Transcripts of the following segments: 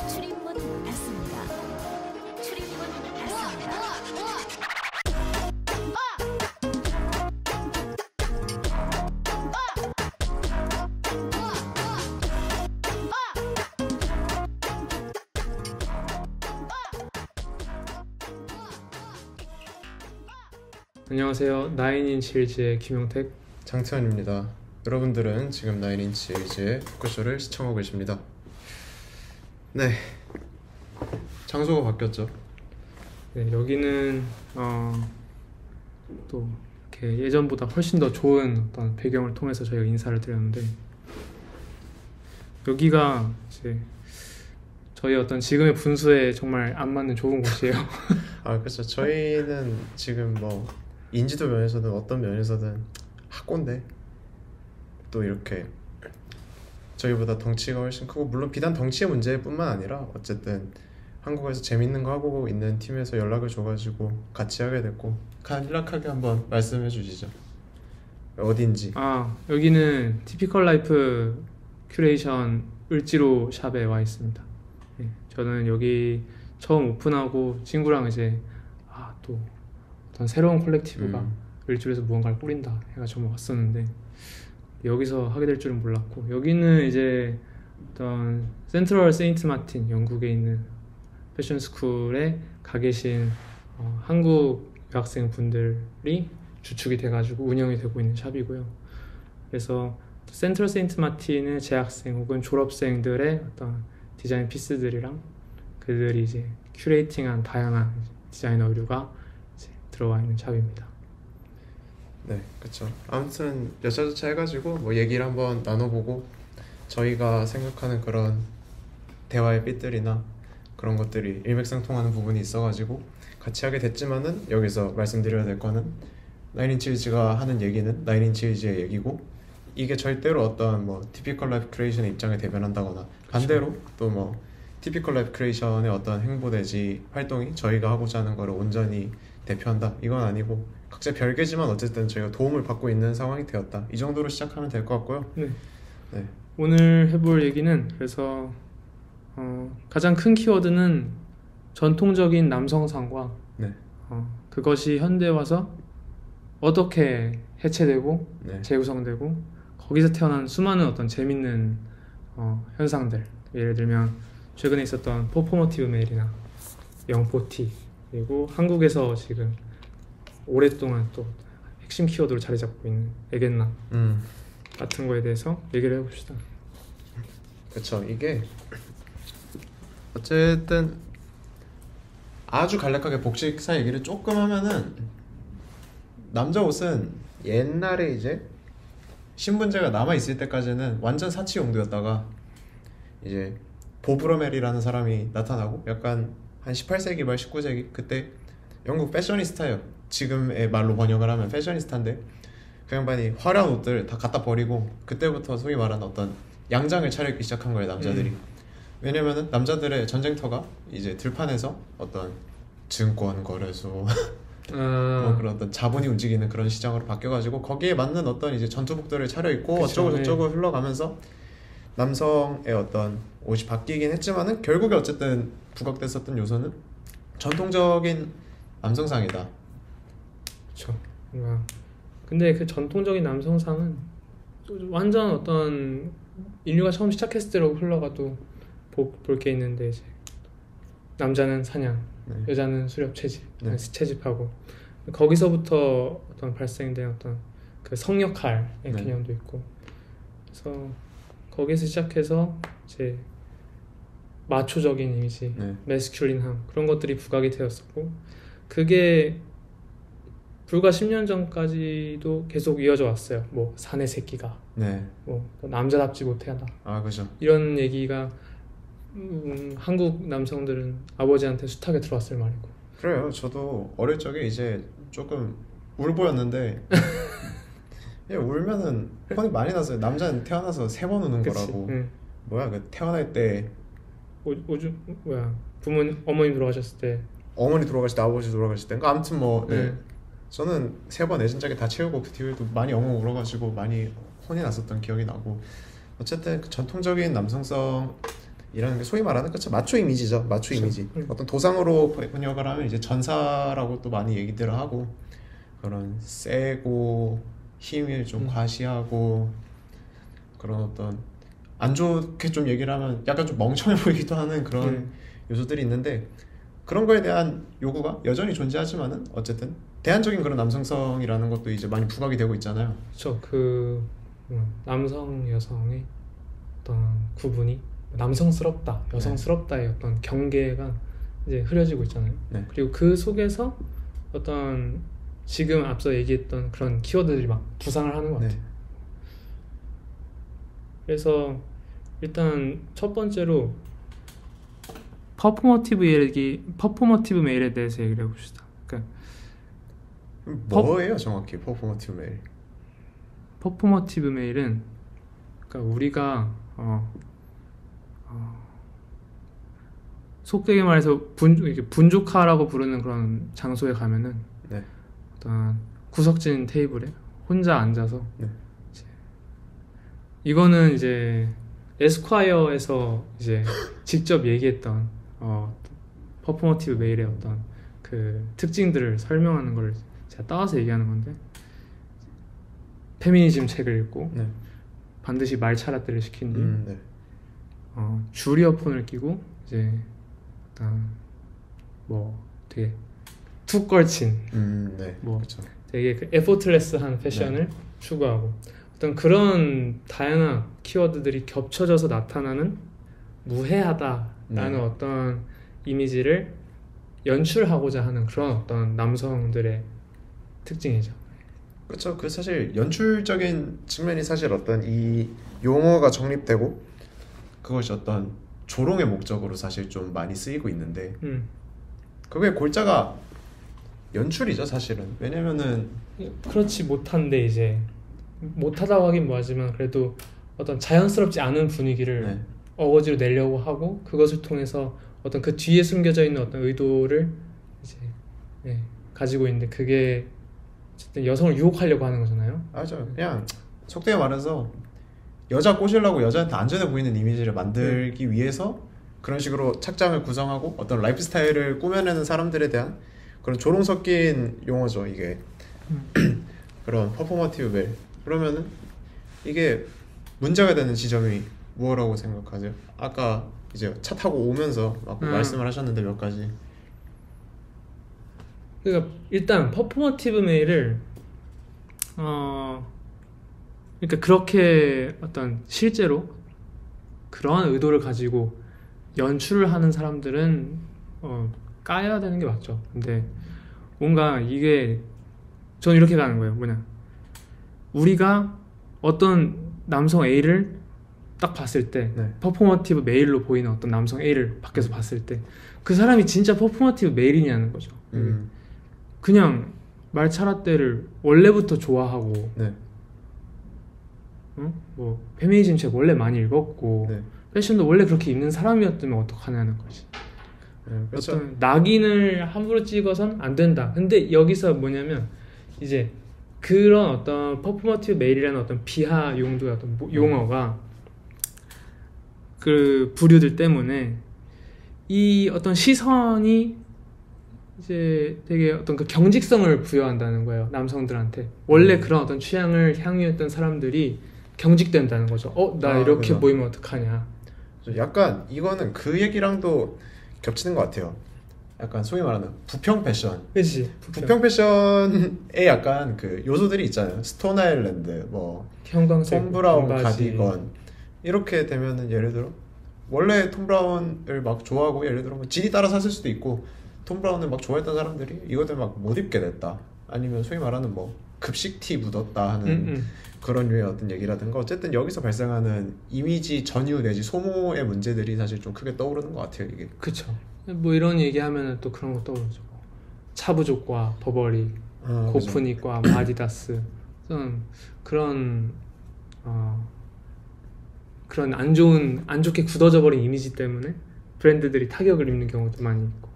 출입문 닫습니다. 출입문 닫습니다. 안녕하세요. 나인인치일즈의 김용택. 장태현입니다. 여러분들은 지금 나인인치일즈의 토크쇼를 시청하고 계십니다. 네, 장소가 바뀌었죠. 네, 여기는 또 이렇게 예전보다 훨씬 더 좋은 어떤 배경을 통해서 저희가 인사를 드렸는데, 여기가 이제 저희 어떤 지금의 분수에 정말 안 맞는 좋은 곳이에요. 그렇죠. 저희는 지금 뭐 인지도 면에서든 어떤 면에서든 학고인데, 또 이렇게 저희보다 덩치가 훨씬 크고, 물론 비단 덩치의 문제뿐만 아니라 어쨌든 한국에서 재밌는 거 하고 있는 팀에서 연락을 줘가지고 같이 하게 됐고, 간략하게 한번 말씀해 주시죠. 어딘지. 여기는 티피컬 라이프 큐레이션 을지로 샵에 와 있습니다. 네, 저는 여기 처음 오픈하고 친구랑 이제 또 어떤 새로운 콜렉티브가 을지로에서 무언가를 꾸린다 해가지고 왔었는데, 여기서 하게 될 줄은 몰랐고, 여기는 이제 어떤 센트럴 세인트 마틴, 영국에 있는 패션 스쿨에 가 계신 한국 유학생 분들이 주축이 돼가지고 운영이 되고 있는 샵이고요. 그래서 센트럴 세인트 마틴의 재학생 혹은 졸업생들의 어떤 디자인 피스들이랑 그들이 이제 큐레이팅한 다양한 디자이너 의류가 이제 들어와 있는 샵입니다. 네, 그렇죠. 아무튼 여차저차 해가지고 뭐 얘기를 한번 나눠보고, 저희가 생각하는 그런 대화의 삐들이나 그런 것들이 일맥상통하는 부분이 있어가지고 같이 하게 됐지만은, 여기서 말씀드려야 될 거는 나인인치일즈가 하는 얘기는 나인인치일즈의 얘기고, 이게 절대로 어떤 뭐 티피컬 라이프 크리에이션의 입장에 대변한다거나, 반대로 또 뭐 티피컬 라이프 크리에이션의 어떤 행보 내지 활동이 저희가 하고자 하는 거를 온전히 대표한다, 이건 아니고 각자 별개지만 어쨌든 저희가 도움을 받고 있는 상황이 되었다, 이 정도로 시작하면 될 것 같고요. 네. 네. 오늘 해볼 얘기는, 그래서 가장 큰 키워드는 전통적인 남성상과 네. 그것이 현대에 와서 어떻게 해체되고 네. 재구성되고, 거기서 태어난 수많은 어떤 재밌는 현상들, 예를 들면 최근에 있었던 퍼포머티브 메일이나 영포티, 그리고 한국에서 지금 오랫동안 또 핵심 키워드로 자리 잡고 있는 에겟남 같은 거에 대해서 얘기를 해봅시다. 그렇죠. 이게 어쨌든 아주 간략하게 복식사 얘기를 조금 하면은, 남자 옷은 옛날에 이제 신분제가 남아있을 때까지는 완전 사치 용도였다가, 이제 보브로멜이라는 사람이 나타나고, 약간 한 18세기 말 19세기 그때 영국 패셔니스타예요. 지금의 말로 번역을 하면 패셔니스타인데, 그 양반이 화려한 옷들 다 갖다 버리고 그때부터 소위 말하는 어떤 양장을 차리기 시작한 거예요, 남자들이. 왜냐면은 남자들의 전쟁터가 이제 들판에서 어떤 증권 거래소 뭐 그런 어떤 자본이 움직이는 그런 시장으로 바뀌어가지고, 거기에 맞는 어떤 이제 전투복들을 차려입고 어쩌고 저쩌고 흘러가면서 남성의 어떤 옷이 바뀌긴 했지만은, 결국에 어쨌든 부각됐었던 요소는 전통적인 남성상이다. 그렇죠. 근데 그 전통적인 남성상은 완전 어떤 인류가 처음 시작했을 때로 흘러가도 볼 게 있는데, 이제 남자는 사냥, 네. 여자는 수렵 채집, 네. 채집하고, 거기서부터 어떤 발생된 어떤 그 성역할의 네. 개념도 있고, 그래서 거기서 시작해서 이제 마초적인 이미지, 네. 매스큘린함, 그런 것들이 부각이 되었었고, 그게 불과 10년 전까지도 계속 이어져 왔어요. 뭐 사내 새끼가 네. 뭐 남자답지 못해하다, 그죠. 이런 얘기가 한국 남성들은 아버지한테 숱하게 들어왔을 말이고. 그래요. 저도 어릴 적에 이제 조금 울보였는데 울면은 혼이 많이 났어요. 남자는 태어나서 3번 우는 그치? 거라고. 응. 뭐야, 그 태어날 때 어머님 돌아가셨을 때, 어머니 돌아가실 때, 아버지 돌아가실 때인가, 아무튼 뭐 네. 저는 3번 내진작에 다 채우고 그 뒤에도 많이 엉엉 울어가지고 많이 혼이 났었던 기억이 나고 어쨌든 그 전통적인 남성성이라는 게 소위 말하는 그쵸 마초 이미지죠. 마초 이미지. 어떤 도상으로 번역을 하면 이제 전사라고 또 많이 얘기들을 하고 그런 세고 힘을 좀 과시하고 그런 어떤 안 좋게 좀 얘기를 하면 약간 좀 멍청해 보이기도 하는 그런 요소들이 있는데 그런 거에 대한 요구가 여전히 존재하지만은 어쨌든 대안적인 그런 남성성이라는 것도 이제 많이 부각이 되고 있잖아요. 그렇죠. 그 남성 여성의 어떤 구분이 남성스럽다, 여성스럽다의 어떤 경계가 이제 흐려지고 있잖아요. 네. 그리고 그 속에서 어떤 지금 앞서 얘기했던 그런 키워드들이 막 부상을 하는 것 같아요. 네. 그래서 일단 첫 번째로 퍼포머티브 메일에 대해서 얘기를 해봅시다. 그러니까 뭐예요 정확히 퍼포머티브 메일? 퍼포머티브 메일은 그러니까 우리가 속되게 말해서 분조카라고 부르는 그런 장소에 가면은 네. 어떤 구석진 테이블에 혼자 앉아서 네. 이거는 이제 에스콰이어에서 이제 직접 얘기했던 퍼포머티브 메일의 어떤 그 특징들을 설명하는 걸 제가 따와서 얘기하는 건데 페미니즘 책을 읽고 네. 반드시 말차라떼를 시킨 뒤 네. 줄 이어폰을 끼고 이제 일단 뭐 되게 툭 걸친 네. 뭐 그렇죠. 되게 그 에포틀레스한 패션을 추구하고 어떤 그런 다양한 키워드들이 겹쳐져서 나타나는 무해하다라는 어떤 이미지를 연출하고자 하는 그런 어떤 남성들의 특징이죠. 그렇죠. 그 사실 연출적인 측면이 사실 어떤 이 용어가 정립되고 그것이 어떤 조롱의 목적으로 사실 좀 많이 쓰이고 있는데 그게 골자가 연출이죠 사실은. 왜냐면은 그렇지 못한데 이제 못하다고 하긴 뭐하지만 그래도 어떤 자연스럽지 않은 분위기를 어거지로 내려고 하고 그것을 통해서 어떤 그 뒤에 숨겨져 있는 어떤 의도를 이제 가지고 있는데 그게 어쨌든 여성을 유혹하려고 하는 거잖아요. 맞아요. 그냥 속되게 말해서 여자 꼬시려고 여자한테 안전해 보이는 이미지를 만들기 위해서 그런 식으로 착장을 구성하고 어떤 라이프 스타일을 꾸며내는 사람들에 대한 그런 조롱 섞인 용어죠 이게. 그런 퍼포머티브 멜. 그러면은 이게 문제가 되는 지점이 뭐라고 생각하세요? 아까 이제 차 타고 오면서 막 말씀을 하셨는데 몇 가지. 그러니까 일단 퍼포머티브 메일을 그러니까 그렇게 어떤 실제로 그러한 의도를 가지고 연출을 하는 사람들은 까야 되는 게 맞죠. 근데 뭔가 이게 저는 이렇게 가는 거예요. 뭐냐, 우리가 어떤 남성 A를 딱 봤을 때 퍼포머티브 메일로 보이는 어떤 남성 A를 밖에서 봤을 때 그 사람이 진짜 퍼포머티브 메일이냐는 거죠. 그냥 말차라떼를 원래부터 좋아하고 뭐 페미니즘 책 원래 많이 읽었고 패션도 원래 그렇게 입는 사람이었다면 어떡하냐는 거지. 그렇죠. 어떤 낙인을 함부로 찍어선 안 된다. 근데 여기서 뭐냐면 이제 그런 어떤 퍼포머티브 메일이라는 어떤 비하 용도의 어떤 용어가 그 부류들 때문에 이 어떤 시선이 이제 되게 어떤 그 경직성을 부여한다는 거예요. 남성들한테 원래 그런 어떤 취향을 향유했던 사람들이 경직된다는 거죠. 나 이렇게 그죠. 보이면 어떡하냐. 약간 이거는 그 얘기랑도 겹치는 것 같아요. 약간 소위 말하는 부평 패션. 그치? 부평 패션에 약간 그 요소들이 있잖아요. 스톤 아일랜드, 뭐 형광색 톰 브라운 반바지. 가디건 이렇게 되면은 예를 들어 원래 톰 브라운을 막 좋아하고 예를 들어 뭐 진이 따라 샀을 수도 있고 톰 브라운을 막 좋아했던 사람들이 이것 때문에 막 못 입게 됐다. 아니면 소위 말하는 뭐 급식 티 묻었다 하는 그런 류의 어떤 얘기라든가 어쨌든 여기서 발생하는 이미지 전유 내지 소모의 문제들이 사실 좀 크게 떠오르는 것 같아요 이게. 그쵸. 뭐 이런 얘기하면은 또 그런 거 떠오르죠. 차부족과 버버리, 고프닉과 아디다스 그런 그런 안 좋게 굳어져 버린 이미지 때문에 브랜드들이 타격을 입는 경우도 많이 있고.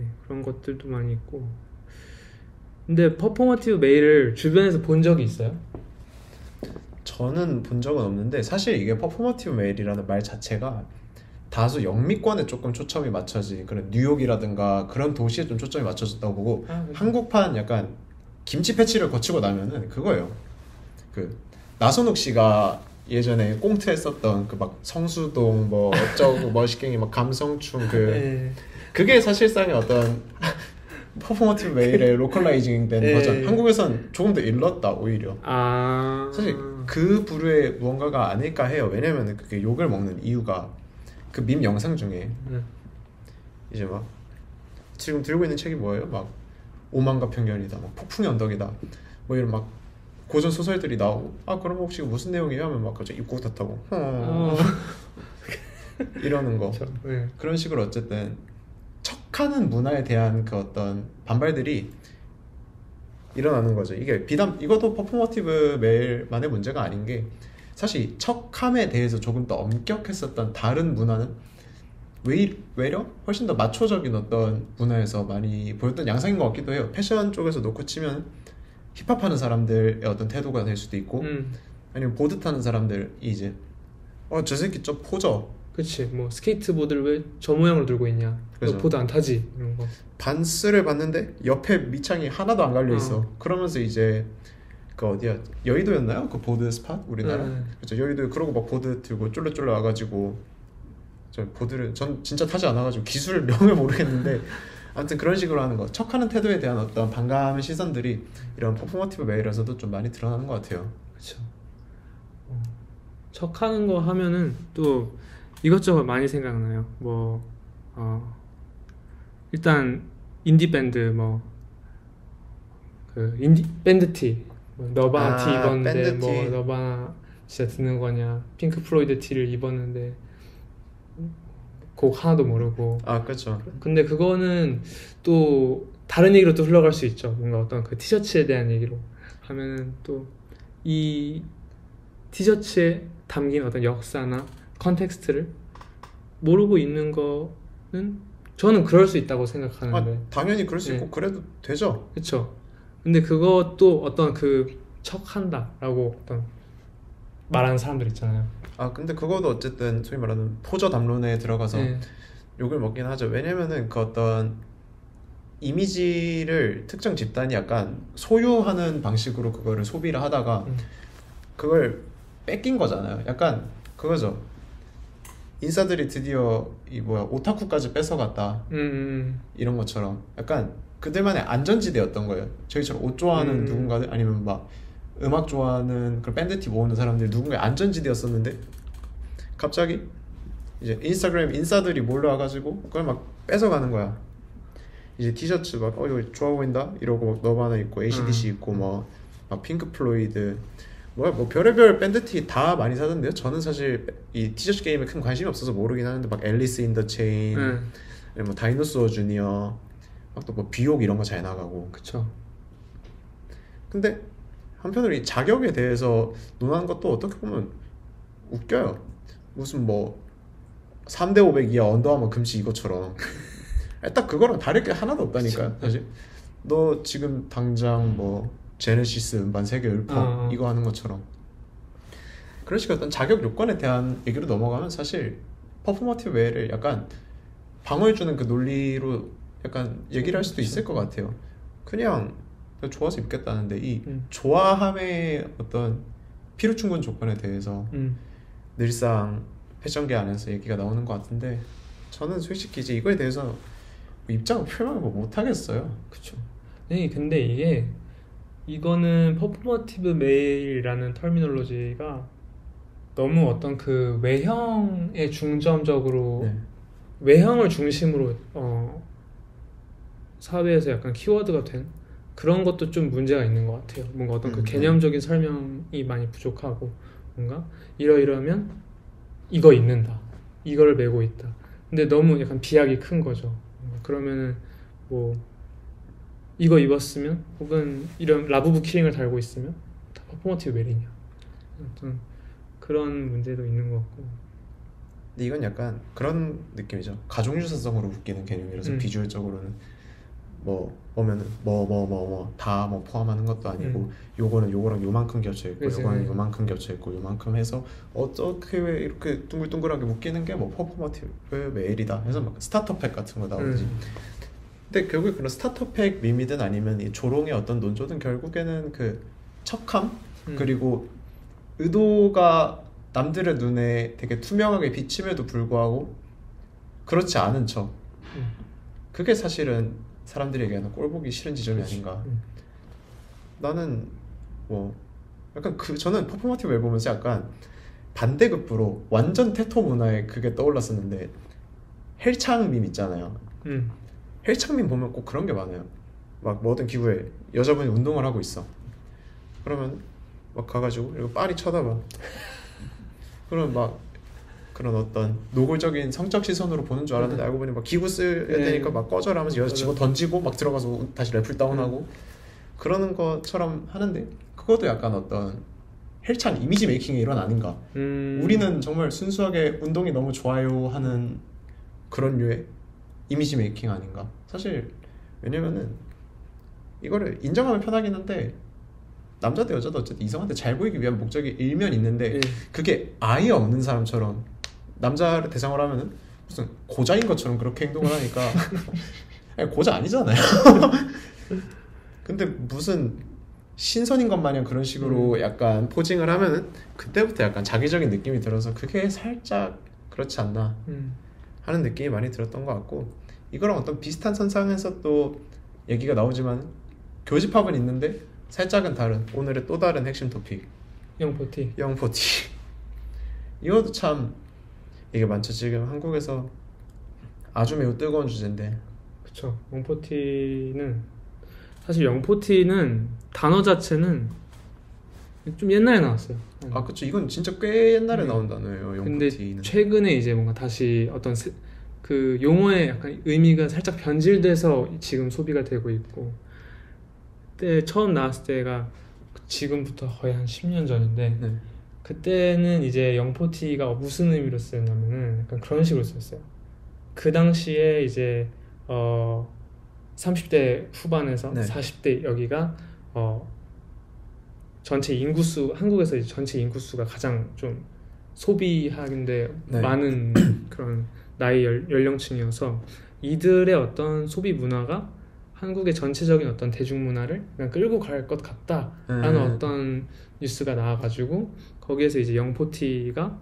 네, 그런 것들도 많이 있고. 근데 퍼포머티브 메일을 주변에서 본 적이 있어요? 저는 본 적은 없는데 사실 이게 퍼포머티브 메일이라는 말 자체가 다수 영미권에 조금 초점이 맞춰진 그런 뉴욕이라든가 그런 도시에 좀 초점이 맞춰졌다고 보고 그렇죠. 한국판 약간 김치 패치를 거치고 나면은 그거예요. 그 나선욱 씨가 예전에 꽁트 했었던 그 막 성수동 뭐 어쩌고 머시갱이 막 감성충 네. 그게 사실상의 어떤 퍼포머티브 메일의 로컬라이징 된 네. 버전. 한국에선 조금 더 일렀다 오히려. 아 사실 그 부류의 무언가가 아닐까 해요. 왜냐면 그게 욕을 먹는 이유가 그 밈 영상 중에 이제 막 지금 들고 있는 책이 뭐예요? 막 오만과 편견이다, 막 폭풍의 언덕이다, 뭐 이런 막 고전 소설들이 나오고 아 그럼 혹시 무슨 내용이에요? 하면 막 갑자기 입국 탓하고 이러는 거. 그렇죠. 네. 그런 식으로 어쨌든 척하는 문화에 대한 그 어떤 반발들이 일어나는 거죠. 이게 비단 이것도 퍼포머티브 메일만의 문제가 아닌 게 사실 척함에 대해서 조금 더 엄격했었던 다른 문화는 외려 훨씬 더 마초적인 어떤 문화에서 많이 보였던 양상인 것 같기도 해요. 패션 쪽에서 놓고 치면 힙합하는 사람들의 어떤 태도가 될 수도 있고 아니면 보드 타는 사람들이 이제 저 새끼 좀 포져. 그치. 뭐 스케이트보드를 왜 저 모양으로 들고 있냐. 그죠. 보드 안 타지 이런 거. 반스를 봤는데 옆에 밑창이 하나도 안 갈려 있어. 그러면서 이제 그 어디야 여의도였나요? 그 보드 스팟 우리나라. 그렇죠. 여의도 그러고 막 보드 들고 쫄래쫄래 와가지고 저 보드를 전 진짜 타지 않아가지고 기술명을 모르겠는데 아무튼 그런 식으로 하는 거. 척하는 태도에 대한 어떤 반감의 시선들이 이런 퍼포머티브 메일에서도 좀 많이 드러나는 것 같아요. 그렇죠. 척하는 거 하면은 또 이것저것 많이 생각나요. 뭐 일단 인디 밴드 뭐 그 인디 밴드 티 뭐 너바나 티 입었는데 밴드 뭐 티. 너바나 진짜 듣는 거냐. 핑크 플로이드 티를 입었는데 곡 하나도 모르고. 아 그렇죠. 근데 그거는 또 다른 얘기로 또 흘러갈 수 있죠. 뭔가 어떤 그 티셔츠에 대한 얘기로 하면은 또 이 티셔츠에 담긴 어떤 역사나 컨텍스트를 모르고 있는 거는 저는 그럴 수 있다고 생각하는데. 당연히 그럴 수 있고 그래도 되죠. 그렇죠. 근데 그것도 어떤 그 척한다라고 어떤 말하는 사람들 있잖아요. 아 근데 그것도 어쨌든 소위 말하는 포저 담론에 들어가서 욕을 먹긴 하죠. 왜냐면은 그 어떤 이미지를 특정 집단이 약간 소유하는 방식으로 그거를 소비를 하다가 그걸 뺏긴 거잖아요. 약간 그거죠. 인싸들이 드디어 이 뭐야 오타쿠까지 뺏어갔다 이런 것처럼 약간 그들만의 안전지대였던 거예요. 저희처럼 옷 좋아하는 누군가들 아니면 막 음악 좋아하는 그런 밴드티 모으는 사람들 누군가의 안전지대였었는데 갑자기 이제 인스타그램 인싸들이 몰려와가지고 그걸 막 뺏어가는 거야. 이제 티셔츠 막 이거 좋아 보인다 이러고 막 너바나 있고 AC/DC 있고 막 핑크 플로이드 뭐 별의별 밴드티 다 많이 사던데요. 저는 사실 이 티셔츠 게임에 큰 관심이 없어서 모르긴 하는데 막 앨리스 인 더 체인 뭐 다이노소어 주니어 막 또 뭐 비옥 이런 거 잘 나가고. 그쵸. 근데 한편으로 이 자격에 대해서 논하는 것도 어떻게 보면 웃겨요. 무슨 뭐 3대 500 이하 언더아머 금시 이것처럼 딱 그거랑 다를 게 하나도 없다니까요. 사실 너 지금 당장 뭐 제네시스 음반 세계 율법 이거 하는 것처럼 그런 식의 어떤 자격 요건에 대한 얘기로 넘어가면 사실 퍼포머티브 웨이를 약간 방어해주는 그 논리로 약간 얘기를 할 수도 있을 것 같아요. 그냥 좋아서 입겠다는데 이 좋아함의 어떤 필요충분 조건에 대해서 늘상 패션계 안에서 얘기가 나오는 것 같은데 저는 솔직히 이제 이거에 대해서 입장을 표명을 못하겠어요. 그쵸. 네, 근데 이거는 퍼포머티브 메일이라는 터미놀로지가 너무 어떤 그 외형에 중점적으로 외형을 중심으로 사회에서 약간 키워드가 된 그런 것도 좀 문제가 있는 것 같아요. 뭔가 어떤 그 개념적인 설명이 많이 부족하고 뭔가 이러이러면 이거 입는다, 이거를 메고 있다. 근데 너무 약간 비약이 큰 거죠. 그러면은 뭐 이거 입었으면 혹은 이런 라부부 키링을 달고 있으면 다 퍼포머티브 메일이냐. 어떤 그런 문제도 있는 것 같고. 근데 이건 약간 그런 느낌이죠. 가족 유사성으로 웃기는 개념이라서 비주얼적으로는 뭐 보면은 뭐 다 뭐 포함하는 것도 아니고 요거는 요거랑 요만큼 겹쳐 있고 그치. 요거는 요만큼 겹쳐 있고 요만큼 해서 어떻게 왜 이렇게 둥글둥글하게 묶이는 게 뭐 퍼포머티브 메일이다 해서 막 스타터팩 같은 거 나오지. 근데 결국 그런 스타터팩 밈이든 아니면 이 조롱의 어떤 논조든 결국에는 그 척함 그리고 의도가 남들의 눈에 되게 투명하게 비침에도 불구하고 그렇지 않은 척. 그게 사실은 사람들이 얘기하는 꼴보기 싫은 지점이 아닌가. 나는 뭐 약간 저는 퍼포머티브 웨 보면서 약간 반대급부로 완전 테토 문화에 그게 떠올랐었는데 헬창 밈 있잖아요. 헬창 밈 보면 꼭 그런 게 많아요. 막 뭐든 기구에 여자분이 운동을 하고 있어. 그러면 막 가가지고 이거 빤히 쳐다봐. 그럼 막 그런 어떤 노골적인 성적 시선으로 보는 줄 알았는데 알고 보니 막 기구 써야 되니까 막 꺼져라 하면서 여자 집어 던지고 막 들어가서 다시 래플 다운하고 그러는 것처럼 하는데 그것도 약간 어떤 헬창 이미지 메이킹의 일환 아닌가. 우리는 정말 순수하게 운동이 너무 좋아요 하는 그런 류의 이미지 메이킹 아닌가. 사실 왜냐면은 이거를 인정하면 편하긴 한데 남자도 여자도 어쨌든 이성한테 잘 보이기 위한 목적이 일면 있는데 그게 아예 없는 사람처럼 남자를 대상으로 하면은 무슨 고자인 것처럼 그렇게 행동을 하니까 아니, 고자 아니잖아요. 근데 무슨 신선인 것 마냥 그런 식으로 약간 포징을 하면은 그때부터 약간 자기적인 느낌이 들어서 그게 살짝 그렇지 않나 하는 느낌이 많이 들었던 것 같고 이거랑 어떤 비슷한 선상에서 또 얘기가 나오지만 교집합은 있는데 살짝은 다른 오늘의 또 다른 핵심 토픽 영포티 이것도 참 이게 많죠. 지금 한국에서 아주 매우 뜨거운 주제인데 그쵸. 사실 영포티는 단어 자체는 좀 옛날에 나왔어요. 아 그쵸. 이건 진짜 꽤 옛날에 나온 단어예요. 근데 영포티는. 최근에 이제 뭔가 다시 어떤 그 용어의 약간 의미가 살짝 변질돼서 지금 소비가 되고 있고 그때 처음 나왔을 때가 지금부터 거의 한 10년 전인데 네. 그때는 이제 영포티가 무슨 의미로 쓰였냐면은 약간 그런 식으로 쓰였어요. 그 당시에 이제 30대 후반에서 네. 40대 여기가 전체 인구수 한국에서 이제 전체 인구수가 가장 좀 소비하는데 네. 많은 그런 나이 연령층이어서 이들의 어떤 소비 문화가 한국의 전체적인 어떤 대중문화를 그냥 끌고 갈 것 같다라는 어떤 뉴스가 나와가지고 거기에서 이제 영포티가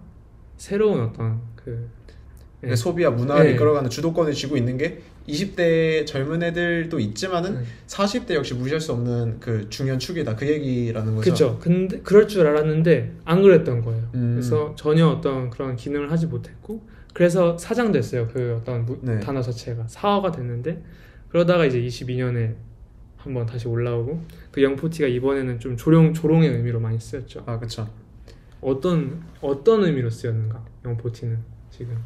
새로운 어떤 그러니까 소비와 문화를 이끌어가는 주도권을 쥐고 있는 게 20대 젊은 애들도 있지만은 40대 역시 무시할 수 없는 그 중요한 축이다 그 얘기라는 거죠. 그렇죠. 근데 그럴 줄 알았는데 안 그랬던 거예요. 그래서 전혀 어떤 그런 기능을 하지 못했고 그래서 사장됐어요. 그 어떤 단어 자체가 사화가 됐는데 그러다가 이제 22년에 한번 다시 올라오고 그 영포티가 이번에는 좀 조롱의 의미로 많이 쓰였죠. 아 그렇죠. 어떤 의미로 쓰였는가 영포티는 지금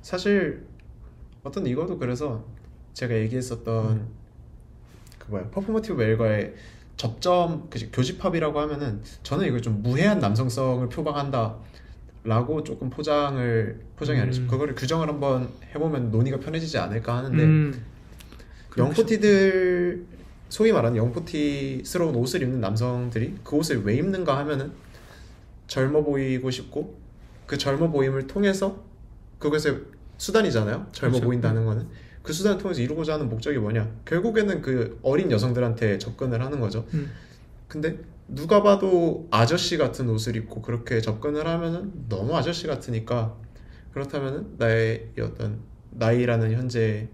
사실 어떤 이거도 그래서 제가 얘기했었던 퍼포머티브 웨어과의 접점 교집합이라고 하면은 저는 이걸 좀 무해한 남성성을 표방한다 라고 조금 포장이 아니죠. 그거를 규정을 한번 해보면 논의가 편해지지 않을까 하는데 영포티들 소위 말하는 영포티스러운 옷을 입는 남성들이 그 옷을 왜 입는가 하면은 젊어 보이고 싶고 그 젊어 보임을 통해서 그것의 수단이잖아요. 젊어 그렇죠. 보인다는 거는 그 수단을 통해서 이루고자 하는 목적이 뭐냐 결국에는 그 어린 여성들한테 접근을 하는 거죠. 근데 누가 봐도 아저씨 같은 옷을 입고 그렇게 접근을 하면은 너무 아저씨 같으니까 그렇다면은 나의 어떤 나이라는 현재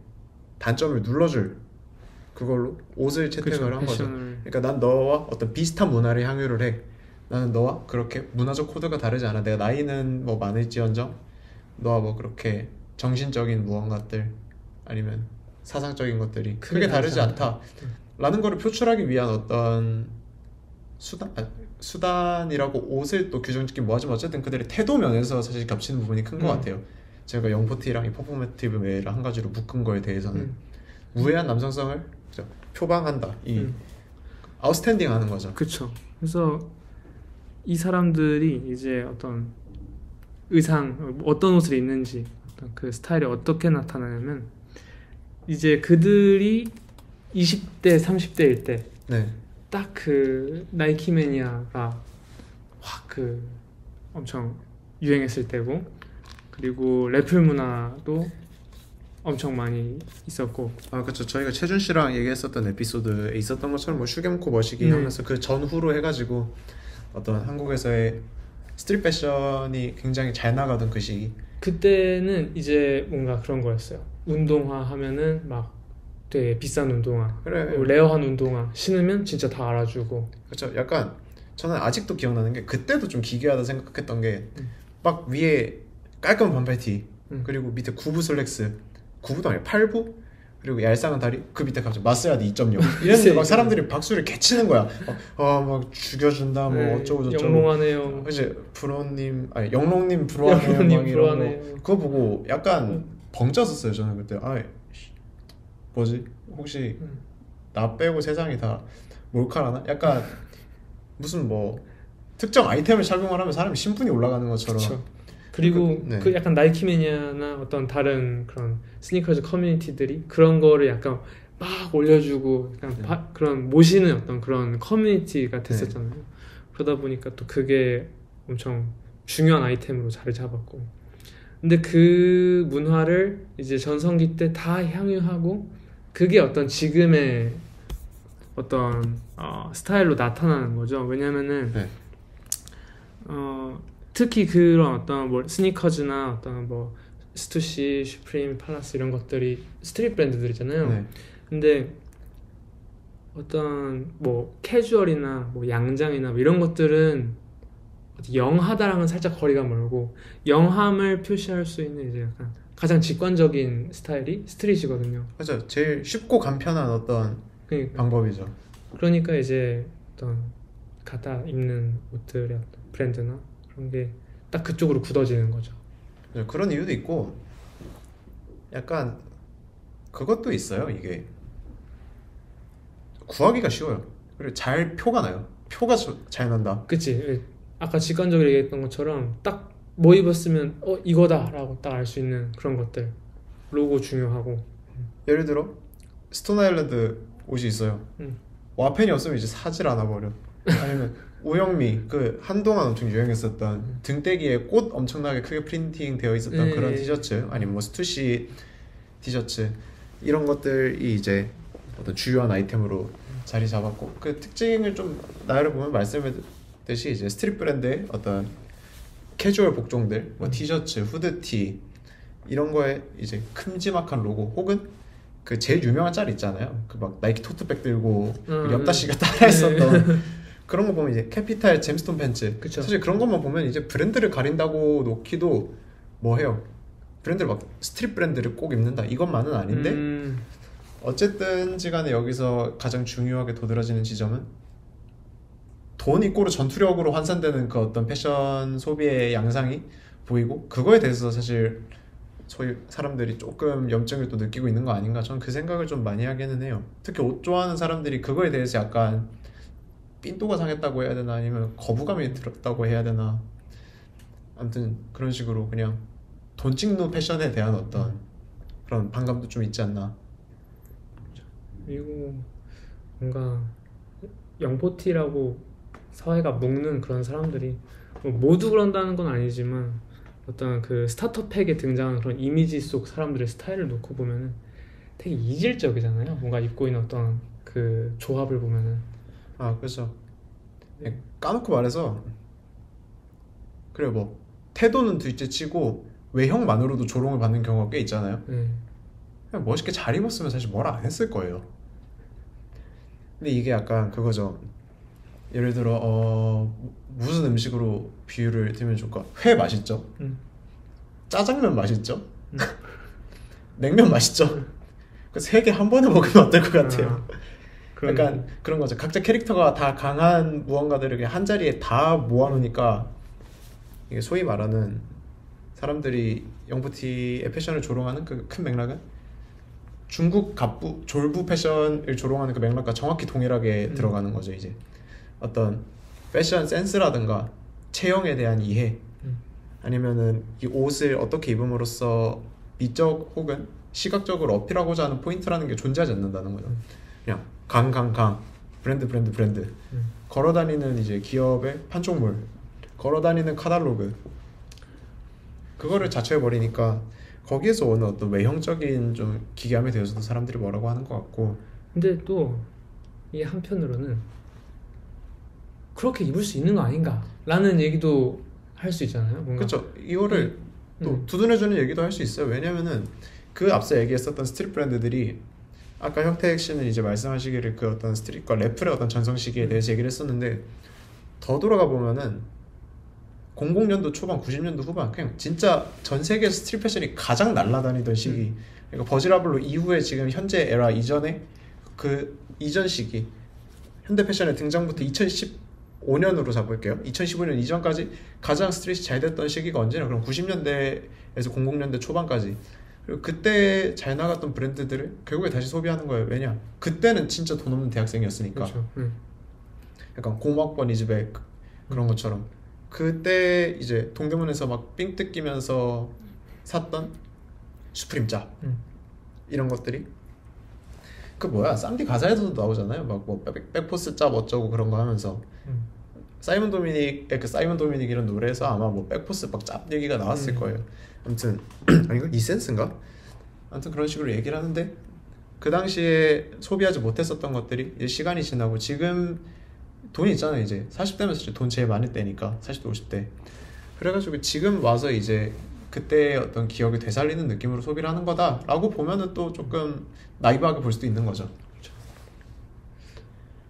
단점을 눌러줄 그걸로 옷을 채택을 한 거죠. 그러니까 난 너와 어떤 비슷한 문화를 향유를 해. 나는 너와 그렇게 문화적 코드가 다르지 않아. 내가 나이는 뭐 많을지언정 너와 뭐 그렇게 정신적인 무언가들 아니면 사상적인 것들이 크게 다르지 않다 라는 거를 표출하기 위한 어떤 수단이라고 옷을 또 규정짓기 뭐하지만 어쨌든 그들의 태도 면에서 사실 겹치는 부분이 큰 것 같아요. 제가 영포티랑 이 퍼포머티브 메일을 한 가지로 묶은 거에 대해서는 무해한 남성성을 표방한다, 이 아웃스탠딩 하는 거죠. 그렇죠. 그래서 이 사람들이 이제 어떤 의상 어떤 옷을 입는지 어떤 그 스타일이 어떻게 나타나냐면 이제 그들이 20대 30대일 때 네. 딱 그 나이키 매니아가 확 그 엄청 유행했을 때고 그리고 래플 문화도 엄청 많이 있었고 아 그렇죠. 저희가 최준 씨랑 얘기했었던 에피소드에 있었던 것처럼 뭐 슈겜코 머시기 네. 하면서 그 전후로 해가지고 어떤 한국에서의 스트릿 패션이 굉장히 잘 나가던 그 시기. 그때는 이제 뭔가 그런 거였어요. 운동화 하면은 막 되게 비싼 운동화, 그래. 레어한 운동화 신으면 진짜 다 알아주고. 그렇죠. 약간 저는 아직도 기억나는 게 그때도 좀 기괴하다 생각했던 게 막 위에 깔끔한 반팔티 그리고 밑에 9부 슬랙스 9부도 아니라 8부 그리고 얄쌍한 다리 그 밑에 갑자기 마스야드 2.0 이랬는데 막 사람들이 박수를 개치는 거야. 막 죽여준다 뭐 네, 어쩌고 저쩌고. 영롱하네요. 이제 브로님 아니 영롱님 브로하네요. 영롱님 막 이런 브로하네요. 거 그거 보고 약간 벙쪘었어요 저는 그때. 뭐지 혹시 나 빼고 세상이 다 몰카라나? 약간 무슨 뭐 특정 아이템을 착용을 하면 사람이 신분이 올라가는 것처럼. 그쵸. 그리고 네. 그 약간 나이키 매니아나 어떤 다른 그런 스니커즈 커뮤니티들이 그런 거를 약간 막 올려주고 약간 네. 그런 모시는 어떤 그런 커뮤니티가 됐었잖아요. 그러다 보니까 또 그게 엄청 중요한 아이템으로 자리 잡았고. 근데 그 문화를 이제 전성기 때 다 향유하고 그게 어떤 지금의 어떤 스타일로 나타나는 거죠. 왜냐면은 네. 특히 그런 어떤 뭐 스니커즈나 어떤 뭐 스투시, 슈프림, 팔라스 이런 것들이 스트릿 브랜드들이잖아요. 네. 근데 어떤 뭐 캐주얼이나 뭐 양장이나 뭐 이런 것들은 영하다랑은 살짝 거리가 멀고 영함을 표시할 수 있는 이제 약간 가장 직관적인 스타일이 스트릿이거든요. 그렇죠. 제일 쉽고 간편한 어떤 방법이죠. 그러니까 이제 어떤 갖다 입는 옷들의 어떤 브랜드나 그런 게 딱 그쪽으로 굳어지는 거죠. 그런 이유도 있고 약간 그것도 있어요. 이게 구하기가 쉬워요. 그리고 잘 표가 나요. 표가 잘 난다. 그치? 아까 직관적으로 얘기했던 것처럼 딱 뭐 입었으면 이거다라고 딱 알 수 있는 그런 것들. 로고 중요하고. 예를 들어 스톤 아일랜드 옷이 있어요. 와펜이 없으면 이제 사질 않아 버려. 아니면 우영미 그 한동안 엄청 유행했었던 등대기에 꽃 엄청나게 크게 프린팅 되어 있었던 그런 티셔츠 아니면 뭐 스투시 티셔츠 이런 것들이 이제 어떤 주요한 아이템으로 자리 잡았고 그 특징을 좀 나열해 보면 말씀했듯이 이제 스트릿 브랜드의 어떤 캐주얼 복종들 뭐 티셔츠, 후드티 이런 거에 이제 큼지막한 로고 혹은 그 제일 유명한 짤 있잖아요. 그 막 나이키 토트백 들고 그 엽다 씨가 따라했었던 그런 거 보면 이제 캐피탈 잼스톤 팬츠. 그쵸. 사실 그런 것만 보면 이제 브랜드를 가린다고 놓기도 뭐 해요. 브랜드를 막 스트릿 브랜드를 꼭 입는다 이것만은 아닌데 어쨌든지 간에 여기서 가장 중요하게 도드라지는 지점은 돈 이꼬르 전투력으로 환산되는 그 어떤 패션 소비의 양상이 보이고 그거에 대해서 사실 소위 사람들이 조금 염증을 또 느끼고 있는 거 아닌가 저는 그 생각을 좀 많이 하기는 해요. 특히 옷 좋아하는 사람들이 그거에 대해서 약간 삔또가 상했다고 해야 되나 아니면 거부감이 들었다고 해야 되나 아무튼 그런 식으로 그냥 돈 찍는 패션에 대한 어떤 그런 반감도 좀 있지 않나. 그리고 뭔가 영포티라고 사회가 묶는 그런 사람들이 뭐 모두 그런다는 건 아니지만 어떤 그 스타터팩에 등장하는 그런 이미지 속 사람들의 스타일을 놓고 보면은 되게 이질적이잖아요. 뭔가 입고 있는 어떤 그 조합을 보면은 그렇죠. 까놓고 말해서 그래 뭐 태도는 둘째치고 외형만으로도 조롱을 받는 경우가 꽤 있잖아요. 그냥 멋있게 잘 입었으면 사실 뭐라 안 했을 거예요. 근데 이게 약간 그거죠. 예를 들어 무슨 음식으로 비유를 들면 좋을까? 회 맛있죠? 짜장면 맛있죠? 냉면 맛있죠? 그 세 개 한 번에 먹으면 어떨 것 같아요? 약간 그런 거죠. 각자 캐릭터가 다 강한 무언가들을 그냥 한 자리에 다 모아놓으니까 이게 소위 말하는 사람들이 영포티의 패션을 조롱하는 그 큰 맥락은 중국 갑부 졸부 패션을 조롱하는 그 맥락과 정확히 동일하게 들어가는 거죠. 이제 어떤 패션 센스라든가 체형에 대한 이해 아니면은 이 옷을 어떻게 입음으로써 미적 혹은 시각적으로 어필하고자 하는 포인트라는 게 존재하지 않는다는 거죠. 그냥 강 브랜드 걸어다니는 이제 기업의 판촉물, 걸어다니는 카탈로그, 그거를 자처해 버리니까 거기에서 오는 어떤 외형적인 좀 기괴함에 대해서도 사람들이 뭐라고 하는 것 같고. 근데 또 이게 한편으로는 그렇게 입을 수 있는 거 아닌가 라는 얘기도 할 수 있잖아요. 뭔가. 그렇죠. 이거를 또 두둔해주는 얘기도 할 수 있어요. 왜냐면은 그 앞서 얘기했었던 스트릿 브랜드들이 아까 형택 씨는 이제 말씀하시기를 그 어떤 스트릿과 래플의 어떤 전성 시기에 대해서 얘기를 했었는데, 더 돌아가 보면은 00년도 초반 90년도 후반 그냥 진짜 전 세계 스트릿 패션이 가장 날아다니던 시기. 그러니까 버지라블로 이후에 지금 현재 에라 이전에 그 이전 시기 현대 패션의 등장부터 2015년으로 잡을게요. 2015년 이전까지 가장 스트릿이 잘 됐던 시기가 언제냐? 그럼 90년대에서 00년대 초반까지. 그리고 그때 잘 나갔던 브랜드들을 결국에 다시 소비하는 거예요. 왜냐? 그때는 진짜 돈 없는 대학생이었으니까. 그렇죠. 약간 고막번 이즈백 그런 것처럼 그때 이제 동대문에서 막 삥 뜯기면서 샀던 슈프림 짭 이런 것들이 그 뭐야 쌈디 가사에서도 나오잖아요. 막 뭐 백포스 짭 어쩌고 그런 거 하면서 사이먼 도미닉의 그 사이먼 도미닉 이런 노래에서 아마 뭐 백포스 막 짭 얘기가 나왔을 거예요. 아무튼 아닌가? 이센스인가? 아무튼 그런 식으로 얘기를 하는데, 그 당시에 소비하지 못했었던 것들이 이제 시간이 지나고 지금 돈이 있잖아요. 이제 40대면서 돈 제일 많을 때니까 40대 50대 그래가지고 지금 와서 이제 그때 어떤 기억을 되살리는 느낌으로 소비를 하는 거다라고 보면은 또 조금 나이브하게 볼 수도 있는 거죠. 그렇죠.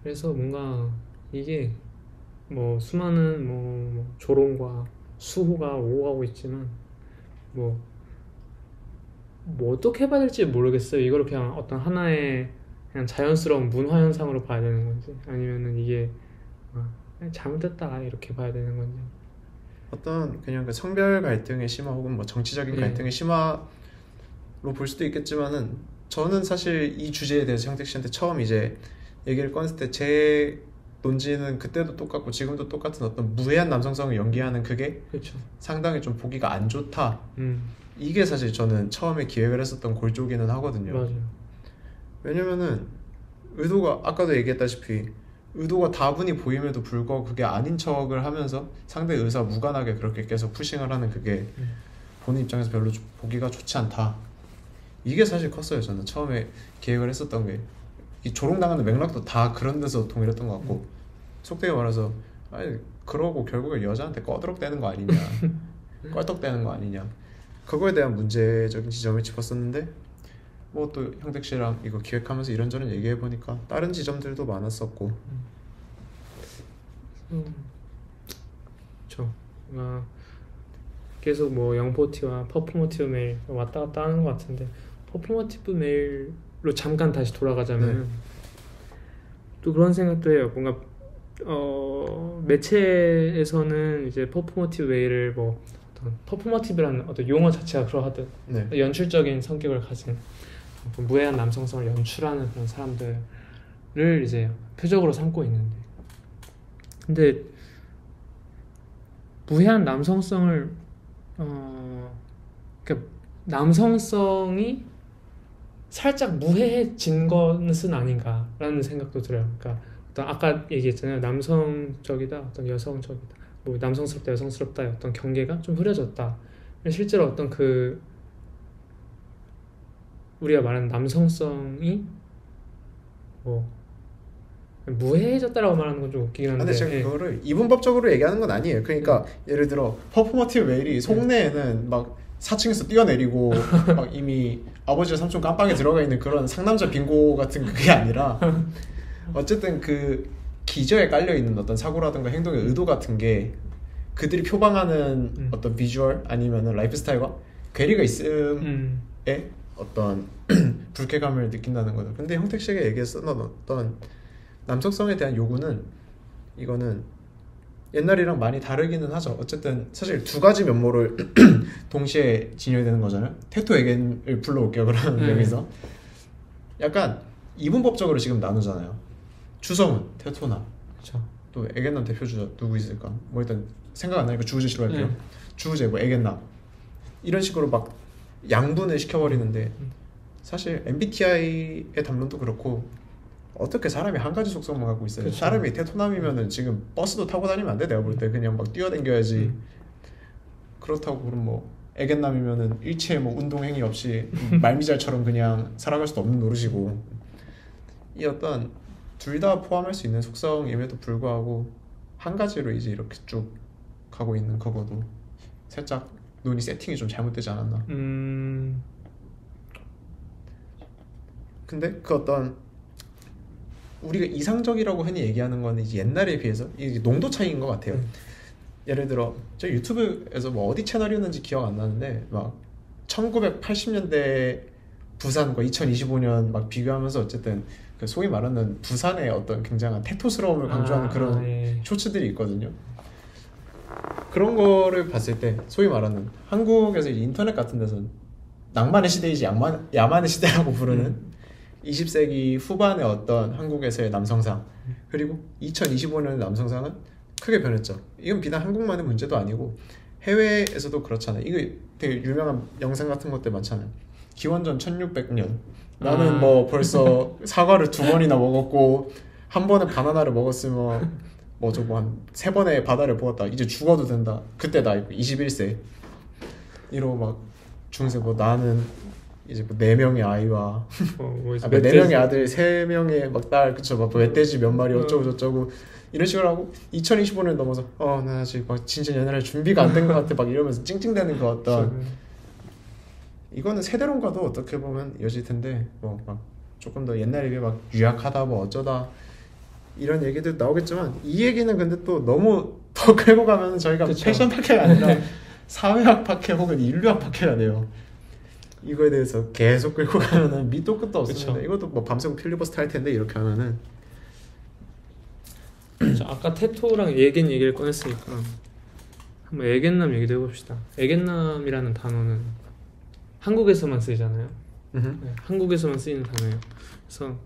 그래서 뭔가 이게 뭐 수많은 뭐 조롱과 수호가 오고 가고 있지만 뭐 어떻게 해봐야 될지 모르겠어요. 이걸 그냥 어떤 하나의 그냥 자연스러운 문화 현상으로 봐야 되는 건지, 아니면은 이게 잘못됐다 이렇게 봐야 되는 건지. 어떤 그냥 그 성별 갈등의 심화 혹은 뭐 정치적인 갈등의 심화로 볼 수도 있겠지만은, 저는 사실 이 주제에 대해서 형택 씨한테 처음 이제 얘기를 꺼냈을 때 제 논지는 그때도 똑같고 지금도 똑같은 어떤 무해한 남성성을 연기하는 그게 그렇죠. 상당히 좀 보기가 안 좋다. 이게 사실 저는 처음에 기획을 했었던 골조기는 하거든요. 맞아요. 왜냐면은 의도가 아까도 얘기했다시피 의도가 다분히 보임에도 불구하고 그게 아닌 척을 하면서 상대의 의사와 무관하게 그렇게 계속 푸싱을 하는 그게 보는 입장에서 별로 보기가 좋지 않다. 이게 사실 컸어요. 저는 처음에 기획을 했었던 게 이 조롱당하는 맥락도 다 그런 데서 동일했던 것 같고, 속되게 말해서 아니 그러고 결국에 여자한테 꺼드럭대는 거 아니냐 껄떡대는 거 아니냐, 그거에 대한 문제적인 지점을 짚었었는데, 뭐 또 형택 씨랑 이거 기획하면서 이런저런 얘기해 보니까 다른 지점들도 많았었고. 그렇죠. 계속 뭐 영포티와 퍼포머티브 메일 왔다 갔다 하는 것 같은데, 퍼포머티브 메일로 잠깐 다시 돌아가자면 또 그런 생각도 해요. 뭔가 매체에서는 이제 퍼포머티브 메일을 뭐 어떤 퍼포머티브라는 어떤 용어 자체가 그러하듯 연출적인 성격을 가진 무해한 남성성을 연출하는 그런 사람들을 이제 표적으로 삼고 있는데, 근데 무해한 남성성을 그러니까 남성성이 살짝 무해해진 것은 아닌가라는 생각도 들어요. 그러니까 어떤 아까 얘기했잖아요. 남성적이다, 어떤 여성적이다, 뭐 남성스럽다, 여성스럽다의 어떤 경계가 좀 흐려졌다. 실제로 어떤 그 우리가 말하는 남성성이 뭐 무해해졌다라고 말하는 건 좀 웃기긴 한데, 근데 제가 그거를 이분법적으로 얘기하는 건 아니에요. 그러니까 예를 들어 퍼포머티브 메일이 속내에는 막 4층에서 뛰어내리고 막 이미 아버지와 삼촌 깜빵에 들어가 있는 그런 상남자 빙고 같은 그게 아니라, 어쨌든 그 기저에 깔려있는 어떤 사고라든가 행동의 의도 같은 게 그들이 표방하는 어떤 비주얼 아니면 라이프 스타일과 괴리가 있음에 어떤 불쾌감을 느낀다는 거죠. 근데 형택 씨가 얘기했던 어떤 남성성에 대한 요구는, 이거는 옛날이랑 많이 다르기는 하죠. 어쨌든 사실 두 가지 면모를 동시에 지녀야 되는 거잖아요. 테토 에겐을 불러올게요. 그러면 여기서 약간 이분법적으로 지금 나누잖아요. 주성은 테토나, 그렇죠. 또 애견남 대표주자 누구 있을까? 뭐 일단 생각 안 나니까 주우재씨로 할게요. 주우재 뭐 애견남 이런 식으로 막 양분을 시켜버리는데 사실 MBTI의 담론도 그렇고 어떻게 사람이 한 가지 속성만 갖고 있어요. 그쵸. 사람이 테토남이면은 지금 버스도 타고 다니면 안 돼. 내가 볼 때 그냥 막 뛰어댕겨야지. 그렇다고 그럼 뭐 애견남이면은 일체의 뭐 운동 행위 없이 말미잘처럼 그냥 살아갈 수도 없는 노릇이고 이 어떤 둘 다 포함할 수 있는 속성임에도 불구하고 한 가지로 이제 이렇게 쭉 가고 있는 거거도 살짝 눈이 세팅이 좀 잘못되지 않았나. 근데 그 어떤 우리가 이상적이라고 흔히 얘기하는 거는 이제 옛날에 비해서 이게 농도 차이인 것 같아요. 예를 들어 저 유튜브에서 뭐 어디 채널이었는지 기억 안 나는데 막 1980년대 부산과 2025년 막 비교하면서 어쨌든 그 소위 말하는 부산의 어떤 굉장한 테토스러움을 강조하는 그런 예. 쇼츠들이 있거든요. 그런 거를 봤을 때 소위 말하는 한국에서 이제 인터넷 같은 데서는 낭만의 시대이지 야만의 시대라고 부르는 20세기 후반의 어떤 한국에서의 남성상 그리고 2025년의 남성상은 크게 변했죠. 이건 비단 한국만의 문제도 아니고 해외에서도 그렇잖아요. 이거 되게 유명한 영상 같은 것들 많잖아요. 기원전 1600년 나는 뭐 벌써 사과를 2번이나 먹었고 한 번에 바나나를 먹었으면 뭐 저거 한 3번의 바다를 보았다. 이제 죽어도 된다. 그때 나 21세 이러고 막 중세 뭐 나는 이제 뭐 4명의 아이와 뭐 4명의 아들 3명의 막 딸 그쵸 막 멧돼지 몇 마리 어쩌고 저쩌고 이런 식으로 하고 2025년 넘어서 나 아직 막 진짜 연애할 준비가 안 된 것 같아 막 이러면서 찡찡대는 거 어떤 이거는 세대론과도 어떻게 보면 이어질 텐데 뭐 막 조금 더 옛날에 비해 막 유약하다 뭐 어쩌다 이런 얘기들 나오겠지만 이 얘기는 근데 또 너무 더 끌고 가면 저희가 그쵸. 패션 팟캐가 아니라 사회학 팟캐 혹은 인류학 팟캐가 돼요. 이거에 대해서 계속 끌고 가면은 밑도 끝도 없습니다. 그쵸. 이것도 뭐 밤새고 필리버스터 할 텐데 이렇게 하면은 아까 테토랑 얘기를 꺼냈으니까 한번 애견남 얘기도 해봅시다. 애견남이라는 단어는 한국에서만 쓰이잖아요. 네, 한국에서만 쓰이는 단어예요. 그래서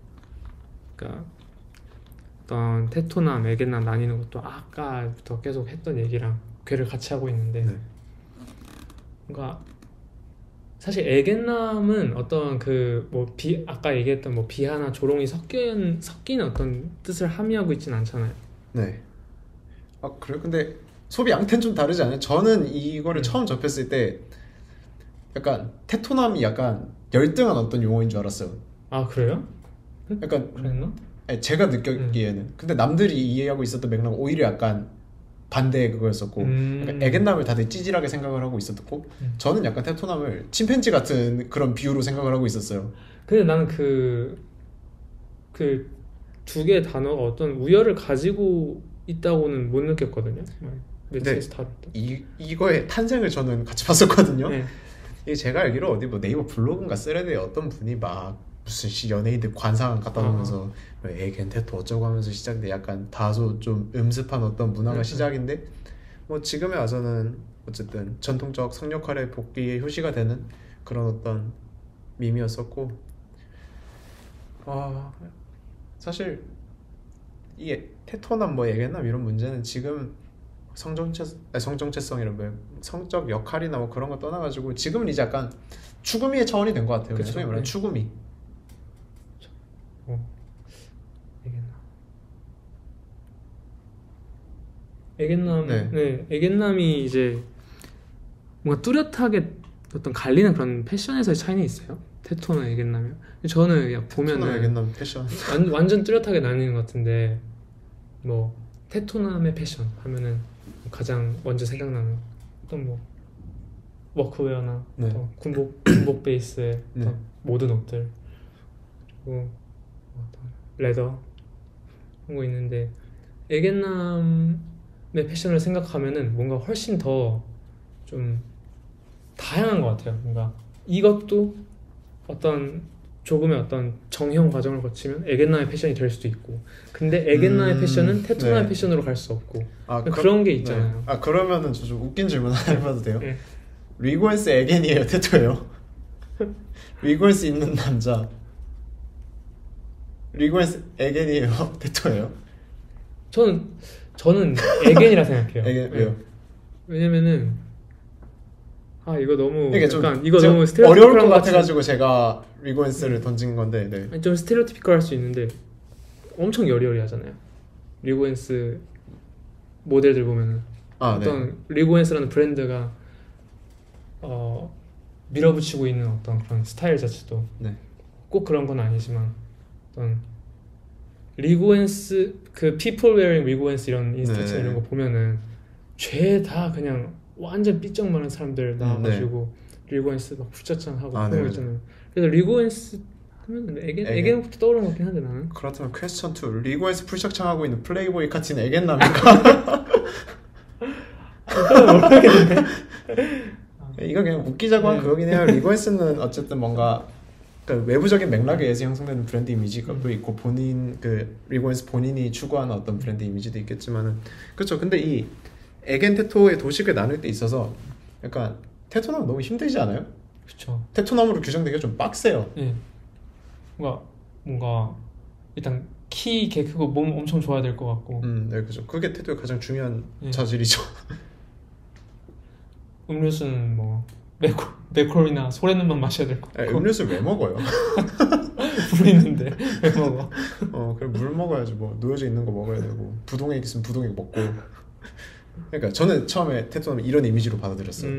그러니까 어떤 테토남, 애견남 나뉘는 것도 아까부터 계속 했던 얘기랑 괴를 같이 하고 있는데 네. 뭔가 사실 애견남은 어떤 그 뭐 아까 얘기했던 뭐 비하나 조롱이 섞인 어떤 뜻을 함의하고 있진 않잖아요. 네. 그래요? 근데 소비 양태는 좀 다르지 않아요? 저는 이거를 처음 접했을 때 약간 테토남이 약간 열등한 어떤 용어인 줄 알았어요. 아 그래요? 약간 그랬나? 아니, 제가 느끼기에는 근데 남들이 이해하고 있었던 맥락은 오히려 약간 반대의 그거였었고 약간 애견남을 다들 찌질하게 생각을 하고 있었고 저는 약간 테토남을 침팬지 같은 그런 비유로 생각을 하고 있었어요. 근데 나는 그 두 개의 단어가 어떤 우열을 가지고 있다고는 못 느꼈거든요. 매체에서 다룰 때. 이거의 탄생을 저는 같이 봤었거든요. 네. 이게 제가 알기로 어디 뭐 네이버 블로그인가 스레드에 어떤 분이 막 무슨 연예인들 관상 갖다 놓으면서 애견 테토 어쩌고 하면서 시작돼 약간 다소 좀 음습한 어떤 문화가 시작인데 뭐 지금에 와서는 어쨌든 전통적 성역할의 복귀의 효시가 되는 그런 어떤 밈이었었고 사실 이게 테토남 뭐 애견남 이런 문제는 지금 성정체성 이런 뭐 성적 역할이나 뭐 그런 거 떠나가지고 지금은 이제 약간 추구미의 차원이 된 것 같아요. 그쵸. 소위 말하는 추구미. 애견남. 네. 네, 애견남이 이제 뭔가 뚜렷하게 어떤 갈리는 그런 패션에서의 차이는 있어요. 테토나 애견남이요. 저는 그냥 보면은 테토남 애견남 패션. 완전 뚜렷하게 나뉘는 것 같은데 뭐 테토남의 패션 하면은 가장 먼저 생각나는 어떤 뭐 워크웨어나 네. 군복 베이스의 네. 어떤 모든 옷들 그리고 어떤 레더 그런 거 있는데 애견남의 패션을 생각하면은 뭔가 훨씬 더 좀 다양한 것 같아요. 뭔가 이것도 어떤 조금의 어떤 정형 과정을 거치면 애견남의 패션이 될 수도 있고 근데 애견남의 패션은 테토남의 네. 패션으로 갈 수 없고 아, 그런 게 있잖아요. 네. 그러면은 저 좀 웃긴 질문 하나 해봐도 돼요? 네. 리고엔스 애견이에요? 테토예요? 리고엔스 있는 남자 리고엔스 애견이에요? 테토예요? 저는 에겐이라 생각해요. 에겐 네. 왜요? 왜냐면은 이거 너무 이게 좀 약간 이거 제가 너무 어려울 것 스테레오티피컬한 같아가지고 제가 리고엔스를 던진 건데 네. 아니, 좀 스테레오티피컬할 수 있는데 엄청 여리여리하잖아요. 리고엔스 모델들 보면은 네. 어떤 리고엔스라는 브랜드가 밀어붙이고 있는 어떤 그런 스타일 자체도 네. 꼭 그런 건 아니지만 어떤 리고엔스 그 people wearing 리고엔스 이런 인스타체 네. 이런 거 보면은 죄다 그냥 완전 삐쩍 마른 사람들 나와가지고 리고엔스 막 훌쩍장하고 그런 네. 거 있잖아요. 그래서 리고엔스 하면 에겐부터 떠오르는 것 같긴 한데 나는. 그렇다면 퀘스천 2 리고에서 풀착창하고 있는 플레이보이 카틴 에겐남입니까? 이거 그냥 웃기자고 한 그거긴 해요. 리고에스는 어쨌든 뭔가 그 외부적인 맥락에 의해서 형성되는 브랜드 이미지가 또 있고 본인 그 리고에스 본인이 추구하는 어떤 브랜드 이미지도 있겠지만은 그렇죠. 근데 이 에겐 테토의 도식을 나눌 때 있어서 약간 테토나무 너무 힘들지 않아요? 그렇죠. 테토나무로 규정되기가 좀 빡세요. 예. 뭔가 일단 키 개 크고 몸 엄청 좋아야 될 것 같고. 네, 그죠. 그게 테토의 가장 중요한 예. 자질이죠. 음료수는 뭐 맥콜이나 소래는만 마셔야 될 것 같고. 음료수를 왜 먹어요? 물 있는데 왜 먹어? 그래 물 먹어야지 뭐 놓여져 있는 거 먹어야 되고 부동액 있으면 부동액 먹고. 그러니까 저는 처음에 테토나무 이런 이미지로 받아들였어요.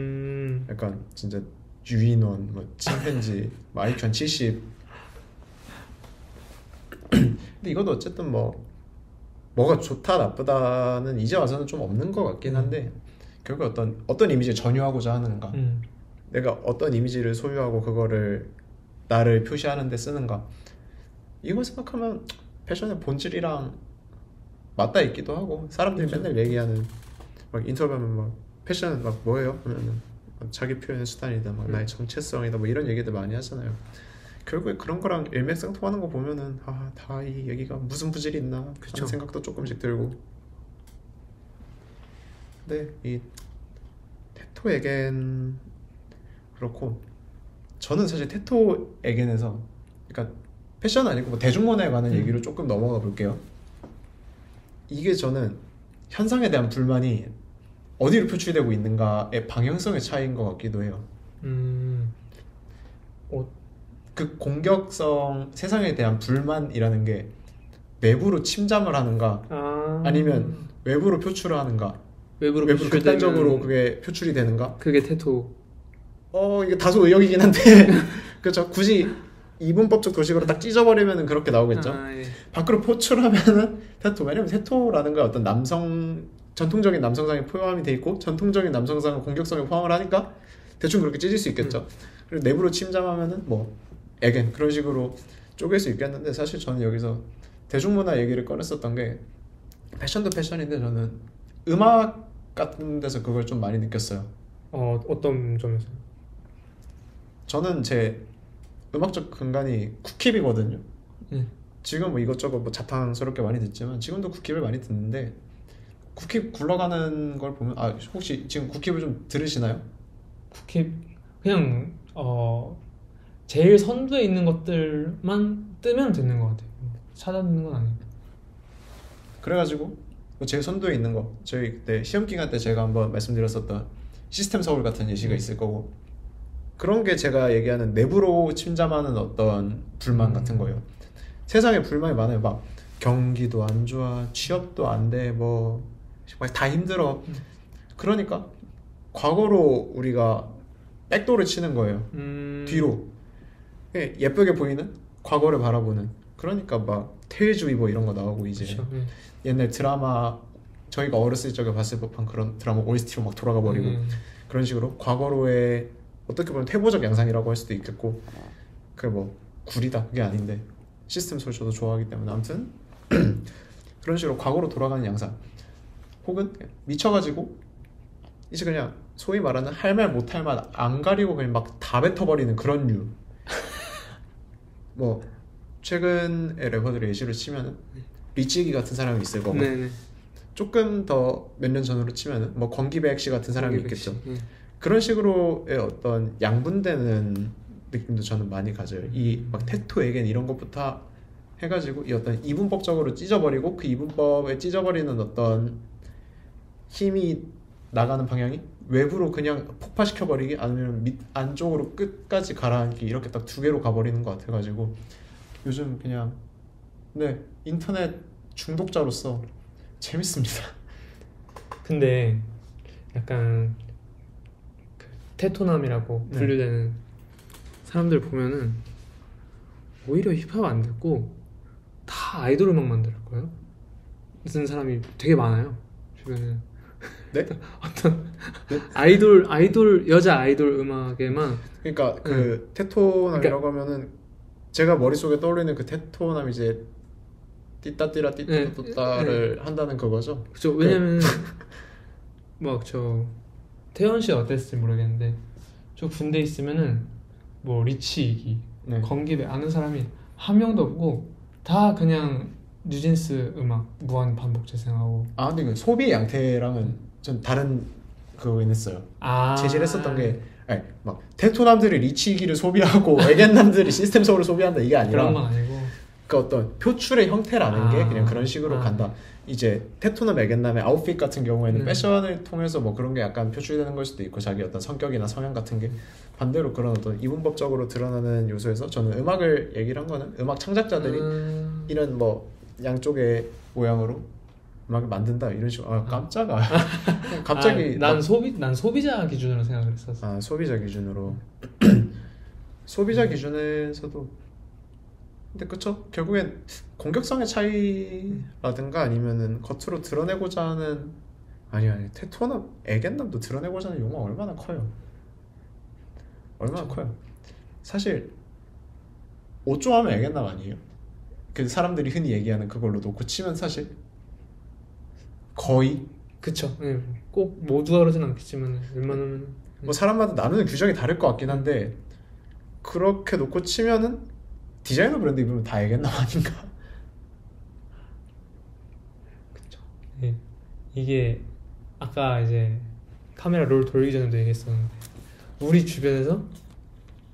약간 진짜 유인원, 뭐 침팬지, 뭐 IQ 한 70. 근데 이것도 어쨌든 뭐가 좋다 나쁘다는 이제 와서는 좀 없는 것 같긴 한데 결국 어떤 이미지를 전유하고자 하는가, 내가 어떤 이미지를 소유하고 그거를 나를 표시하는 데 쓰는가, 이거 생각하면 패션의 본질이랑 맞닿아 있기도 하고 사람들이 맨날 얘기하는 막 인터뷰하면 막 패션은 막 뭐예요? 그러면은 자기 표현의 수단이다, 막 나의 정체성이다, 뭐 이런 얘기들 많이 하잖아요. 결국에 그런 거랑 일맥상통하는 거 보면은 다 이 얘기가 무슨 부질이 있나 하는 생각도 조금씩 들고. 근데 이 테토 에겐 그렇고 저는 사실 테토 에겐에서 그러니까 패션 아니고 뭐 대중문화에 관한 얘기로 조금 넘어가 볼게요. 이게 저는 현상에 대한 불만이 어디로 표출되고 있는가의 방향성의 차이인 것 같기도 해요. 그 공격성, 세상에 대한 불만이라는 게 내부로 침잠을 하는가 아니면 외부로 표출을 하는가, 외부로 극단적으로 그게 표출이 되는가, 그게 테토. 이게 다소 의역이긴 한데 그렇죠. 굳이 이분법적 도식으로 딱 찢어버리면 그렇게 나오겠죠. 예. 밖으로 표출하면은 테토. 왜냐면 테토라는 건 어떤 전통적인 남성상이 포함이 돼 있고 전통적인 남성상은 공격성에 포함을 하니까 대충 그렇게 찢을 수 있겠죠. 그리고 내부로 침잠하면은 뭐 에겐 그런 식으로 쪼갤 수 있겠는데, 사실 저는 여기서 대중문화 얘기를 꺼냈었던 게 패션도 패션인데 저는 음악 같은 데서 그걸 좀 많이 느꼈어요. 어떤 점에서? 저는 제 음악적 근간이 쿡힙이거든요. 지금 뭐 이것저것 뭐 자탕스럽게 많이 듣지만 지금도 쿡힙을 많이 듣는데, 쿡힙 굴러가는 걸 보면 혹시 지금 쿡힙을 좀 들으시나요? 쿡힙 그냥 제일 선두에 있는 것들만 뜨면 듣는 것 같아요. 찾아 듣는 건 아니에요. 그래가지고 제일 선두에 있는 거, 저희 그때 시험 기간 때 제가 한번 말씀드렸었던 시스템 서울 같은 예시가 있을 거고, 그런 게 제가 얘기하는 내부로 침잠하는 어떤 불만 같은 거예요. 세상에 불만이 많아요. 막 경기도 안 좋아, 취업도 안 돼, 뭐 막 다 힘들어. 그러니까 과거로 우리가 백도를 치는 거예요. 뒤로 예쁘게 보이는 과거를 바라보는. 그러니까 막 테일즈위버 이런 거 나오고 이제 그쵸. 옛날 드라마, 저희가 어렸을 적에 봤을 법한 그런 드라마 OST로 막 돌아가 버리고 그런 식으로 과거로의 어떻게 보면 퇴보적 양상이라고 할 수도 있겠고, 그게 뭐 구리다 그게 아닌데 시스템 소울 저도 좋아하기 때문에 아무튼 그런 식으로 과거로 돌아가는 양상, 혹은 미쳐가지고 이제 그냥 소위 말하는 할 말 못할 말 안 가리고 그냥 막 다 뱉어버리는 그런 류. 뭐 최근에 래퍼들의 예시를 치면은 리치기 같은 사람이 있을 거고, 네네. 조금 더 몇 년 전으로 치면은 뭐 권기백 씨 같은 사람이 있겠죠. 그런 식으로의 어떤 양분되는 느낌도 저는 많이 가져요. 이 막 테토 에겐 이런 것부터 해가지고 이 어떤 이분법적으로 찢어버리고 그 이분법에 찢어버리는 어떤 힘이 나가는 방향이 외부로 그냥 폭파시켜버리기 아니면 안쪽으로 끝까지 가라앉기 이렇게 딱 두 개로 가버리는 것 같아가지고 요즘 그냥 네 인터넷 중독자로서 재밌습니다. 근데 약간 그 테토남이라고 네. 분류되는 사람들 보면은 오히려 힙합 안 듣고 다 아이돌 음악 만들 거예요. 무슨 사람이 되게 많아요 주변에. 네? 어떤 네? 아이돌 여자 아이돌 음악에만 그러니까 그 테토남이라고 하면은 제가 머릿속에 떠올리는 그 테토남 이제 띠따띠라 띠따또따를 한다는 그거죠. 그죠. 왜냐면 막 저 태연 씨 어땠을지 모르겠는데 저 군대 있으면은 뭐 리치 이기 네. 건기배 아는 사람이 한 명도 없고 다 그냥 뉴진스 음악 무한 반복 재생하고. 아 근데 그 소비의 양태랑은 전 다른 그거긴 했어요. 제시했었던 게 아니, 막 테토남들이 리치기를 소비하고 애견남들이 시스템 소울을 소비한다 이게 아니라 그런 건 아니고 그 어떤 표출의 형태라는 게 아. 그냥 그런 식으로 간다. 이제 테토남 애견남의 아웃핏 같은 경우에는 네. 패션을 통해서 뭐 그런 게 약간 표출되는 걸 수도 있고 자기 어떤 성격이나 성향 같은 게 반대로 그런 어떤 이분법적으로 드러나는 요소에서 저는 음악을 얘기를 한 거는 음악 창작자들이 이런 뭐 양쪽의 모양으로 음악을 만든다 이런 식으로 아 깜짝아 갑자기 난 소비자 기준으로 생각을 했었어. 아 소비자 기준으로 소비자 기준에서도 근데 그쵸 결국엔 공격성의 차이라든가 아니면은 겉으로 드러내고자 하는 아니 테토남 애견남도 드러내고자 하는 욕망 얼마나 커요. 얼마나 그쵸. 커요. 사실 옷 좋아하면 애견남 아니에요? 그 사람들이 흔히 얘기하는 그걸로 놓고 치면 사실 거의 그쵸. 네. 꼭 모두가 그러진 않겠지만 웬만하면 뭐 사람마다 나누는 규정이 다를 것 같긴 한데 그렇게 놓고 치면은 디자이너 브랜드 입으면 다 애견남 아닌가? 그쵸. 네. 이게 아까 이제 카메라 롤 돌리기 전에도 얘기했었는데 우리 주변에서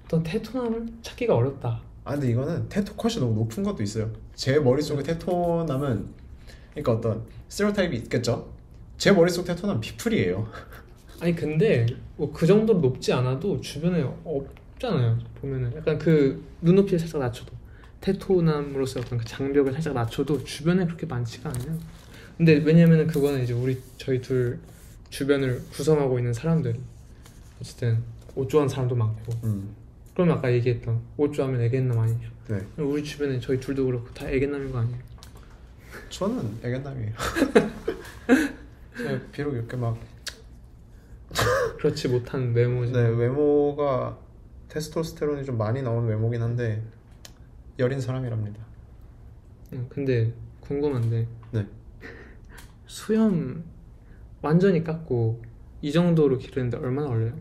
어떤 테토남을 찾기가 어렵다. 아 근데 이거는 테토 컷이 너무 높은 것도 있어요. 제 머릿속에 테토남은 그러니까 어떤 스테레오타입이 있겠죠? 제 머릿속 테토남 피플이에요. 아니 근데 뭐 그 정도로 높지 않아도 주변에 없잖아요. 보면은 약간 그 눈높이를 살짝 낮춰도 테토남으로서 어떤 그 장벽을 살짝 낮춰도 주변에 그렇게 많지가 않아요. 근데 왜냐면은 그거는 이제 저희 둘 주변을 구성하고 있는 사람들이 어쨌든 옷 좋아하는 사람도 많고 그럼 아까 얘기했던 옷 좋아하면 애견남 아니에요. 네. 우리 주변에 저희 둘도 그렇고 다 애견남인 거 아니에요? 저는 애견남이에요. 제가 비록 이렇게 막 그렇지 못한 외모지. 네, 외모가 테스토스테론이 좀 많이 나오는 외모긴 한데 여린 사람이랍니다. 근데 궁금한데 네. 수염 완전히 깎고 이 정도로 기르는데 얼마나 걸려요?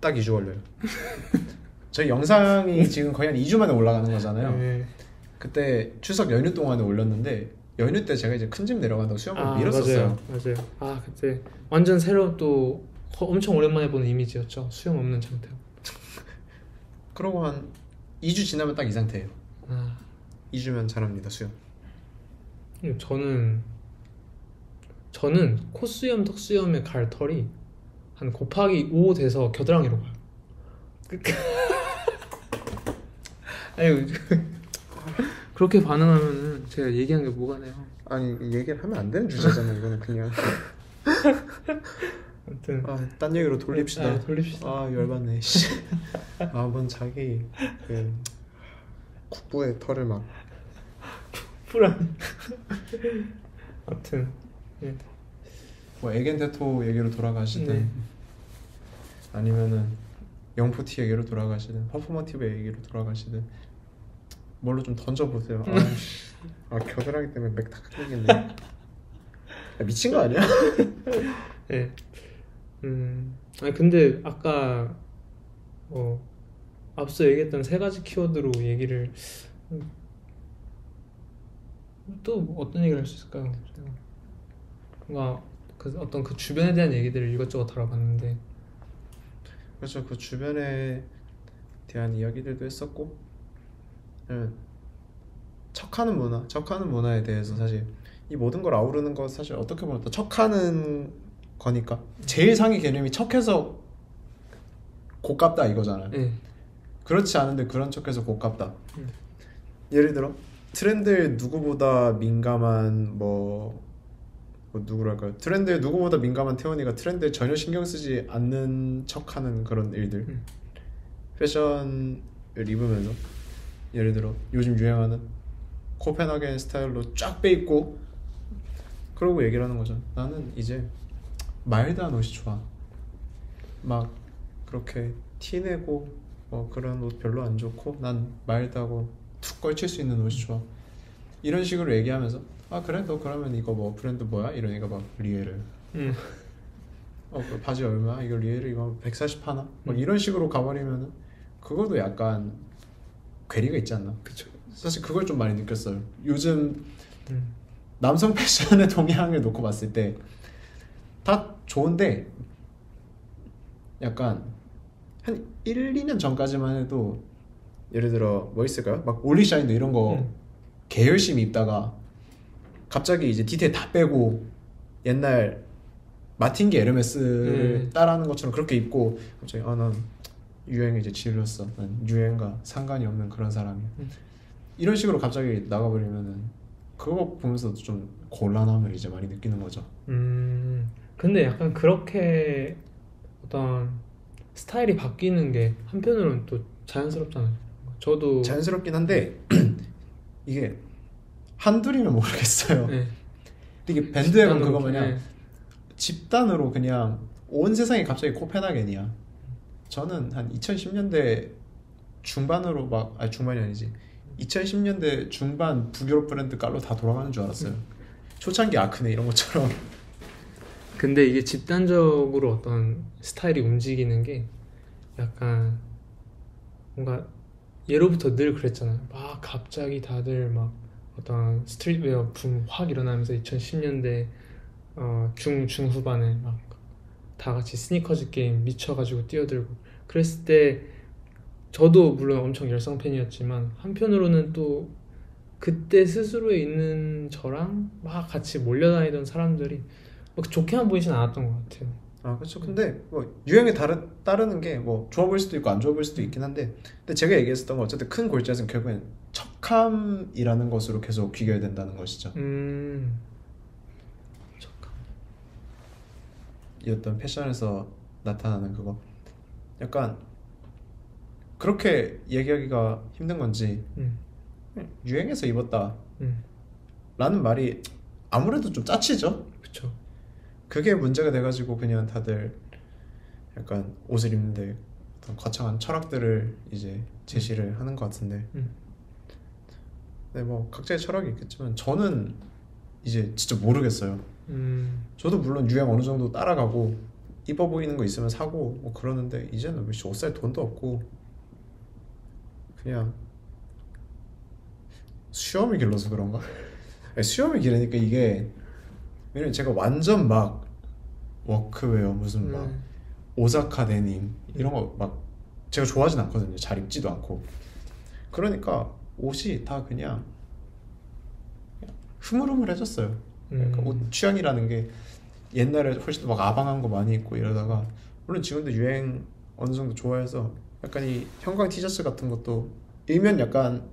딱 2주 걸려요. 저희 영상이 지금 거의 한 2주 만에 올라가는 거잖아요. 네. 그때 추석 연휴 동안에 올렸는데 연휴 때 제가 이제 큰 집 내려간다고 수영을 밀었었어요. 맞아요. 아 그때 완전 새로운 또 엄청 오랜만에 보는 이미지였죠. 수염 없는 상태로. 그러고 한 2주 지나면 딱 이 상태예요. 아 2주면 잘합니다 수영. 저는 콧수염, 턱수염의 갈 털이 한 곱하기 5 돼서 겨드랑이로 가요. 아니 그렇게 반응하면은 제가 얘기한 게 뭐가 돼요? 아니 얘기를 하면 안 되는 주제잖아요. 이거는 그냥 아무튼 딴 얘기로 돌립시다. 돌립시다. 아 열받네. 뭔 자기 그 국부의 털을 막 불안. 아무튼 뭐 에겐 테토 얘기로 돌아가시든 네. 아니면은 영포티 얘기로 돌아가시든 퍼포먼티브 얘기로 돌아가시든 뭘로 좀 던져보세요. 겨드랑이 때문에 맥 다 끊기겠네. 미친 거 아니야? 네. 아니 근데 아까 앞서 얘기했던 세 가지 키워드로 얘기를 또 어떤 얘기를 할 수 있을까요? 제가 뭔가 어떤 그 주변에 대한 얘기들을 이것저것 다뤄봤는데 그렇죠. 그 주변에 대한 이야기들도 했었고 척하는 문화에 대해서 사실 이 모든 걸 아우르는 거 사실 어떻게 보면 또 척하는 거니까 제일 상위 개념이 척해서 고깝다 이거잖아요. 네. 그렇지 않은데 그런 척해서 고깝다. 음. 예를 들어 트렌드에 누구보다 민감한 누구랄까요? 트렌드에 누구보다 민감한 태원이가 트렌드에 전혀 신경 쓰지 않는 척하는 그런 일들. 패션을 입으면서 예를 들어 요즘 유행하는 코펜하겐 스타일로 쫙 빼입고 그러고 얘기를 하는 거죠. 나는 이제 마일드한 옷이 좋아. 막 그렇게 티내고 그런 옷 별로 안 좋고 난 마일드하고 툭 걸칠 수 있는 옷이 좋아. 이런 식으로 얘기하면서 아 그래? 너 그러면 이거 뭐 브랜드 뭐야? 이러니까 막 리에를 그 바지 얼마야? 이거 리에를 이거 140 하나? 막 이런 식으로 가버리면은 그것도 약간 괴리가 있지 않나? 그쵸. 사실 그걸 좀 많이 느꼈어요. 요즘 남성 패션의 동향을 놓고 봤을 때 다 좋은데 약간 한 1, 2년 전까지만 해도 예를 들어 뭐 있을까요? 막 올리샤인도 이런 거 개 열심히 입다가 갑자기 이제 디테일 다 빼고 옛날 마틴게 에르메스를 따라하는 것처럼 그렇게 입고 갑자기 난 유행에 이제 질렸어. 난 유행과 상관이 없는 그런 사람이야. 이런 식으로 갑자기 나가버리면은 그거 보면서도 좀 곤란함을 이제 많이 느끼는 거죠. 근데 약간 그렇게 어떤 스타일이 바뀌는 게 한편으로는 또 자연스럽잖아요. 저도 자연스럽긴 한데 이게 한둘이면 모르겠어요. 네. 근데 이게 밴드웨건 그거 마냥 네. 집단으로 그냥 온 세상이 갑자기 코펜하겐이야. 저는 한 2010년대 중반으로 중반이 아니지 2010년대 중반 북유럽 브랜드 깔로 다 돌아가는 줄 알았어요. 초창기 아크네 이런 것처럼. 근데 이게 집단적으로 어떤 스타일이 움직이는 게 약간 뭔가 예로부터 늘 그랬잖아요. 막 갑자기 다들 막 어떤 스트릿웨어 붐 확 일어나면서 2010년대 중후반에 막 다 같이 스니커즈 게임 미쳐가지고 뛰어들고 그랬을 때 저도 물론 엄청 열성 팬이었지만 한편으로는 또 그때 스스로에 있는 저랑 막 같이 몰려다니던 사람들이 막 좋게만 보이진 않았던 것 같아요. 아 그렇죠. 근데 유행에 따르는 게 좋아 보일 수도 있고 안 좋아 보일 수도 있긴 한데 근데 제가 얘기했었던 건 어쨌든 큰 골자는 결국엔 척함이라는 것으로 계속 귀결된다는 것이죠. 이 어떤 패션에서 나타나는 그거 약간 그렇게 얘기하기가 힘든 건지 유행해서 입었다 라는 말이 아무래도 좀 짜치죠. 그렇죠. 그게 문제가 돼가지고 그냥 다들 약간 옷을 입는데 어떤 거창한 철학들을 이제 제시를 하는 것 같은데 근데 각자의 철학이 있겠지만 저는 이제 진짜 모르겠어요. 저도 물론 유행 어느 정도 따라가고 이뻐 보이는 거 있으면 사고 그러는데 이제는 옷 살 돈도 없고 그냥 수염이 길러서 그런가? 수염이 길으니까 이게 왜냐면 제가 완전 막 워크웨어 무슨 막 오사카 데님 이런 거 막 제가 좋아하진 않거든요. 잘 입지도 않고 그러니까 옷이 다 그냥 흐물흐물해졌어요. 그러니까 옷 취향이라는 게 옛날에 훨씬 더 막 아방한 거 많이 입고 이러다가 물론 지금도 유행 어느 정도 좋아해서 약간 이 형광 티셔츠 같은 것도 일면 약간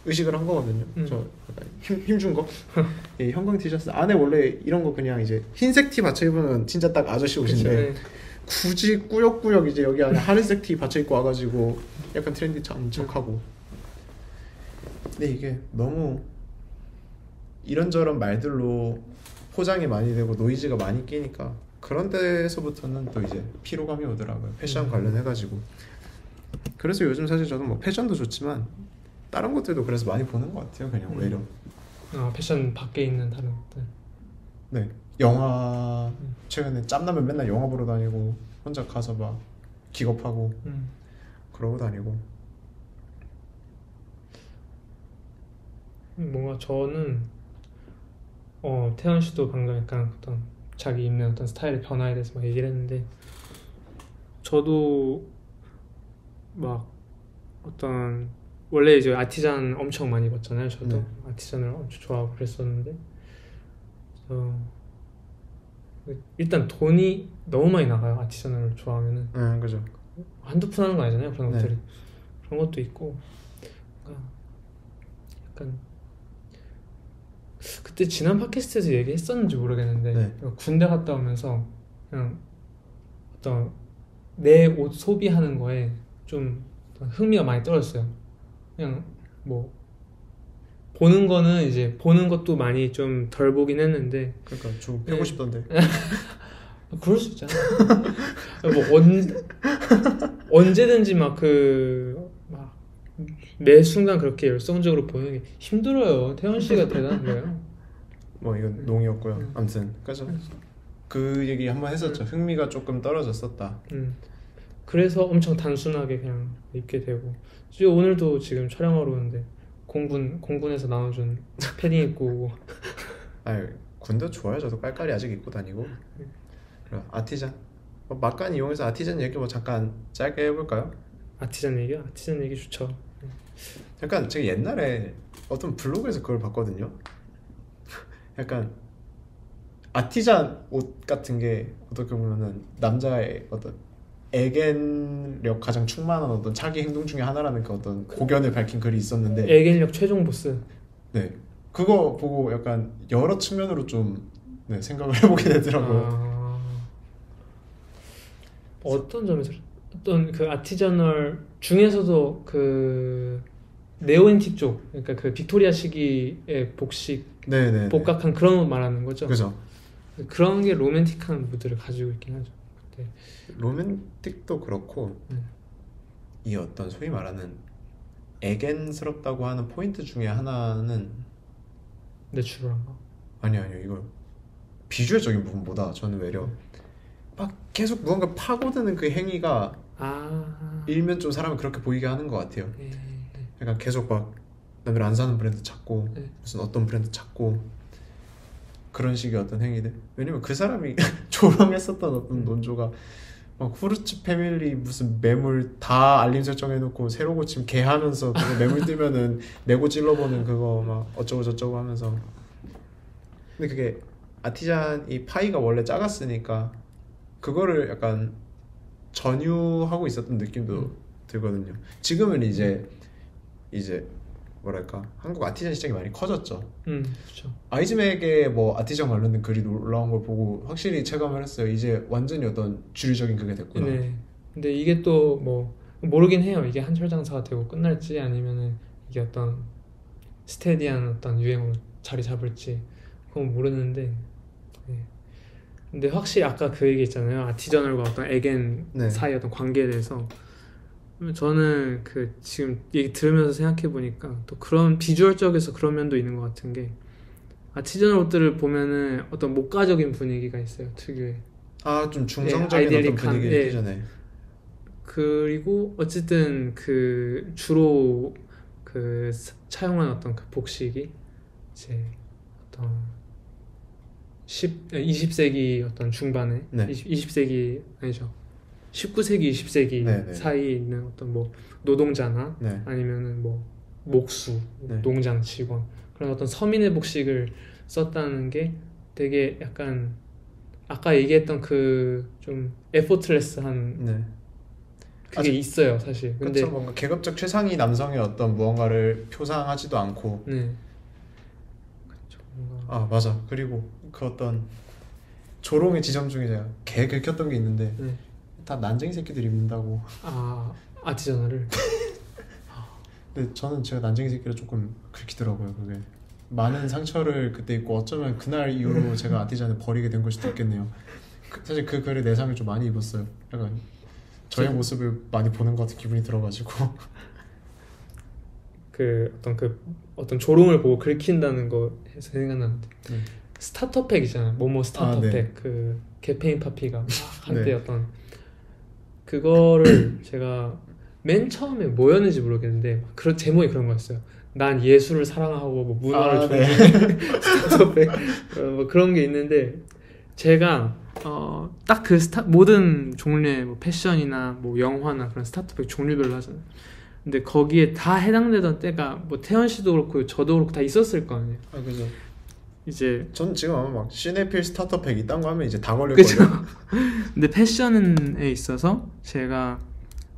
의식을 한 거거든요. 저 약간 힘준 거. 예, 형광 티셔츠 안에 원래 이런 거 그냥 이제 흰색 티 받쳐 입으면 진짜 딱 아저씨 옷인데 굳이 꾸역꾸역 이제 여기 안에 하늘색 티 받쳐 입고 와가지고 약간 트렌디한 척하고. 근데 이게 너무 이런저런 말들로 포장이 많이 되고 노이즈가 많이 끼니까 그런 데서부터는 또 이제 피로감이 오더라고요. 패션 관련해가지고. 그래서 요즘 사실 저는 패션도 좋지만 다른 것들도 그래서 많이 보는 것 같아요. 그냥 오히려 패션 밖에 있는 다른 것들. 네, 영화 최근에 짬나면 맨날 영화 보러 다니고 혼자 가서 막 기겁하고 그러고 다니고. 뭔가 저는 태연 씨도 방금 약간 어떤 자기 입는 어떤 스타일의 변화에 대해서 막 얘기를 했는데 저도 막 어떤 원래 이제 아티잔 엄청 많이 입었잖아요. 저도 네. 아티잔을 엄청 좋아하고 그랬었는데 일단 돈이 너무 많이 나가요. 아티잔을 좋아하면은 그죠. 한두 푼 하는 거 아니잖아요. 그런 네. 것들이 그런 것도 있고 그러니까 약간 그때 지난 팟캐스트에서 얘기했었는지 모르겠는데 네. 군대 갔다 오면서 그냥 어떤 내 옷 소비하는 거에 좀 흥미가 많이 떨어졌어요. 그냥 뭐 보는 거는 이제 보는 것도 많이 좀 덜 보긴 했는데 그러니까 좀 패고 네. 싶던데. 그럴 수 있잖아. 뭐 언제든지 막 매 순간 그렇게 열성적으로 보는 게 힘들어요. 태원 씨가 대단한 거예요. 뭐 이건 농이었고요. 아무튼 그죠. 그 얘기 한번 했었죠. 흥미가 조금 떨어졌었다. 그래서 엄청 단순하게 그냥 입게 되고 지금 오늘도 지금 촬영하러 오는데 공군에서 나눠준 패딩 입고 오고. 아유, 군대 좋아요. 저도 깔깔이 아직 입고 다니고. 그리고 아티잔 막간 이용해서 아티잔 얘기 뭐 잠깐 짧게 해볼까요? 아티잔 얘기요? 아티잔 얘기 좋죠. 약간 제가 옛날에 어떤 블로그에서 그걸 봤거든요. 약간 아티잔 옷 같은 게 어떻게 보면은 남자의 어떤 애견력 가장 충만한 어떤 차기 행동 중에 하나라는 그 어떤 고견을 밝힌 글이 있었는데 애견력 최종 보스. 네, 그거 보고 약간 여러 측면으로 좀 생각을 해보게 되더라고요. 어떤 점에서 어떤 그 아티저널 중에서도 그 네오앤틱 쪽, 그러니까 그 빅토리아 시기의 복식, 네네. 복각한 그런 거 말하는 거죠. 그죠. 그런 게 로맨틱한 무드를 가지고 있긴 하죠. 네. 로맨틱도 그렇고 이 어떤 소위 말하는 애견스럽다고 하는 포인트 중에 하나는 내추럴한 거. 아니요 이거 비주얼적인 부분보다 저는 외려 막 계속 무언가 파고드는 그 행위가 일면 좀 사람을 그렇게 보이게 하는 것 같아요. 약간 계속 막 남들 안 사는 브랜드 찾고 무슨 어떤 브랜드 찾고 그런 식의 어떤 행위들. 왜냐면 그 사람이 조롱했었던 어떤 논조가 막 후르츠 패밀리 무슨 매물 다 알림 설정해놓고 새로 고침 개 하면서 그거 매물 뜨면은 내고 찔러보는 그거 막 어쩌고 저쩌고 하면서. 근데 그게 아티잔 이 파이가 원래 작았으니까 그거를 약간 전유하고 있었던 느낌도 들거든요. 지금은 이제 뭐랄까 한국 아티잔 시장이 많이 커졌죠. 그렇죠. 아이즈맥의 뭐 아티잔 관련된 글이 올라온 걸 보고 확실히 체감을 했어요. 이제 완전히 어떤 주류적인 그게 됐구나. 네. 근데 이게 또 뭐 모르긴 해요. 이게 한철 장사가 되고 끝날지 아니면은 이게 어떤 스테디한 어떤 유행으로 자리 잡을지 그건 모르는데. 네. 근데 확실히 아까 그 얘기 있잖아요. 아티저널과 어떤 애견 사이 어떤 관계에 대해서 저는 그 지금 얘기 들으면서 생각해 보니까 또 그런 비주얼적에서 그런 면도 있는 것 같은 게 아티저널 옷들을 보면은 어떤 목가적인 분위기가 있어요. 특유의 좀 중성적인 어떤 분위기를 띄잖아요. 그리고 어쨌든 그 주로 그 차용한 어떤 그 복식이 이제 어떤 20세기 어떤 중반에 20세기 아니죠 19세기 20세기 사이에 있는 어떤 뭐 노동자나 아니면은 뭐 목수, 농장 직원 그런 어떤 서민의 복식을 썼다는 게 되게 약간 아까 얘기했던 그 좀 에포트레스한 그게 있어요 사실. 근데 그렇죠. 뭔가 계급적 최상위 남성의 어떤 무언가를 표상하지도 않고. 그렇죠. 뭔가... 맞아. 그리고 그 어떤 조롱의 지점 중에 제가 개 긁혔던 게 있는데 다 난쟁이 새끼들이 입는다고. 아티저널을. 근데 저는 제가 난쟁이 새끼를 조금 긁히더라고요. 그게 많은 상처를 그때 입고 어쩌면 그날 이후로 제가 아티잔을 버리게 된 걸 수도 있겠네요. 사실 그 글에 내상을 좀 많이 입었어요. 약간 저의 모습을 많이 보는 것 같은 기분이 들어가지고. 그 어떤 조롱을 보고 긁힌다는 거 해서 생각나는데 스타터팩 있잖아요. 모모 스타터팩 그 개페인 파피가 한때 어떤 그거를 제가 맨 처음에 뭐였는지 모르겠는데 그런 제목이 그런 거였어요. 난 예술을 사랑하고 뭐 문화를 존중해. 스타터팩 뭐 그런 게 있는데 제가 딱 그 모든 종류의 뭐 패션이나 뭐 영화나 그런 스타터팩 종류별로 하잖아요. 근데 거기에 다 해당되던 때가 뭐 태연 씨도 그렇고 저도 그렇고 다 있었을 거 아니에요. 아 그죠. 이제 전 지금 아마 막 시네필 스타터팩 이딴 거 하면 이제 다 걸릴 그죠. 거예요. 근데 패션에 있어서 제가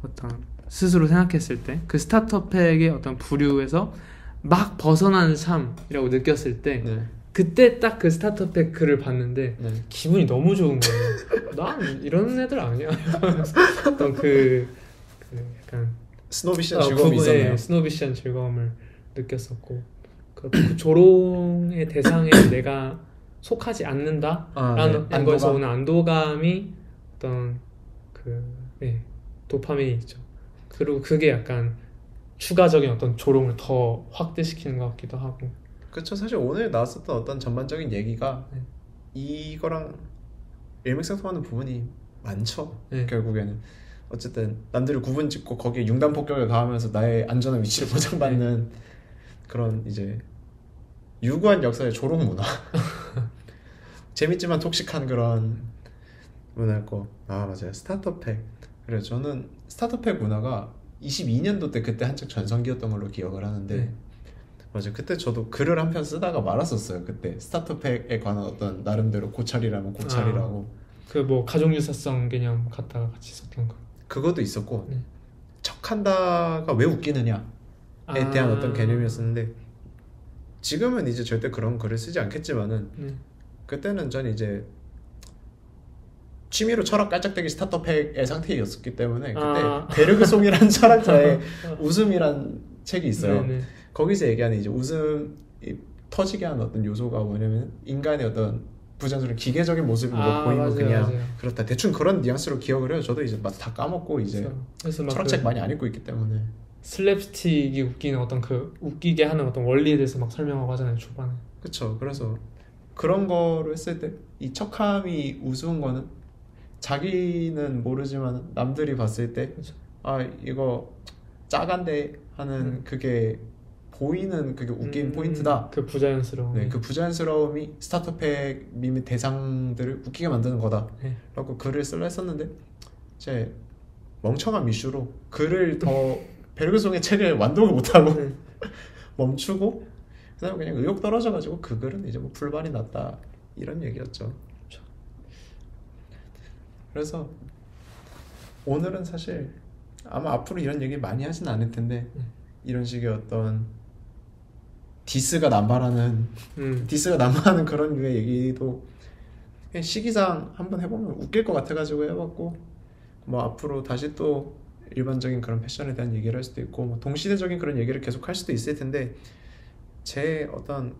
어떤 스스로 생각했을 때 그 스타터팩의 어떤 부류에서 막 벗어나는 삶이라고 느꼈을 때 네. 그때 딱 그 스타터팩 글을 봤는데 네. 기분이 너무 좋은 거예요. 난 이런 애들 아니야. 어떤 그 약간 스노비시한 즐거움이 있었네요. 스노비시한 즐거움을 느꼈었고 그 조롱의 대상에 내가 속하지 않는다라는 네. 거에서 오는 안도감이 어떤 도파민이 있죠. 그리고 그게 약간 추가적인 어떤 조롱을 더 확대시키는 것 같기도 하고. 그렇죠. 사실 오늘 나왔었던 어떤 전반적인 얘기가 네. 이거랑 일맥상통하는 부분이 많죠. 네. 결국에는 어쨌든 남들을 구분 짓고 거기에 융단 폭격을 가하면서 나의 안전한 위치를 보장받는 그런 이제 유구한 역사의 조롱 문화. 재밌지만 톡식한 그런 문화였고. 아 맞아요. 스타터팩. 그래 저는 스타터팩 문화가 22년도 때 그때 한창 전성기였던 걸로 기억을 하는데 네. 맞아요. 그때 저도 글을 한 편 쓰다가 말았었어요. 그때 스타터팩에 관한 어떤 나름대로 고찰이라면 고찰이라고. 그 뭐 가족 유사성 개념 갖다가 같이 썼던 거. 그것도 있었고 네. 척한다가 왜 웃기느냐에 대한 어떤 개념이었었는데 지금은 이제 절대 그런 글을 쓰지 않겠지만은 그때는 전 이제 취미로 철학 깔짝대기 스타터팩의 상태였었기 때문에 그때 베르그송이라는 철학자의 웃음이란 책이 있어요. 네네. 거기서 얘기하는 이제 웃음이 터지게 하는 어떤 요소가 뭐냐면 인간의 어떤 부자연스러운 기계적인 모습이 보이면 맞아요, 그냥 맞아요. 그렇다. 대충 그런 뉘앙스로 기억을 해요. 저도 이제 다 까먹고 이제 그래서 막 철학책 많이 안 읽고 있기 때문에. 슬랩스틱이 웃기는 어떤 그 웃기게 하는 어떤 원리에 대해서 막 설명하고 하잖아요 초반에. 그쵸. 그래서 그런 거로 했을 때 이 척함이 우스운 거는 자기는 모르지만 남들이 봤을 때 아 이거 짜간데 하는 그게 보이는 그게 웃긴 포인트다. 그 부자연스러움. 네, 그 부자연스러움이 스타터팩 밈의 대상들을 웃기게 만드는 거다. 네. 라고 글을 쓰려 했었는데 제 멍청한 미슈로 글을 더 베르그송의 책을 완독을 못하고 멈추고 그다음에 그냥 의욕 떨어져가지고 그 글은 이제 뭐 불발이 났다 이런 얘기였죠. 그래서 오늘은 사실 아마 앞으로 이런 얘기 많이 하진 않을 텐데 이런 식의 어떤 디스가 남발하는 그런 류의 얘기도 그냥 시기상 한번 해보면 웃길 것 같아가지고 해봤고 뭐 앞으로 다시 또 일반적인 그런 패션에 대한 얘기를 할 수도 있고 뭐 동시대적인 그런 얘기를 계속 할 수도 있을 텐데 제 어떤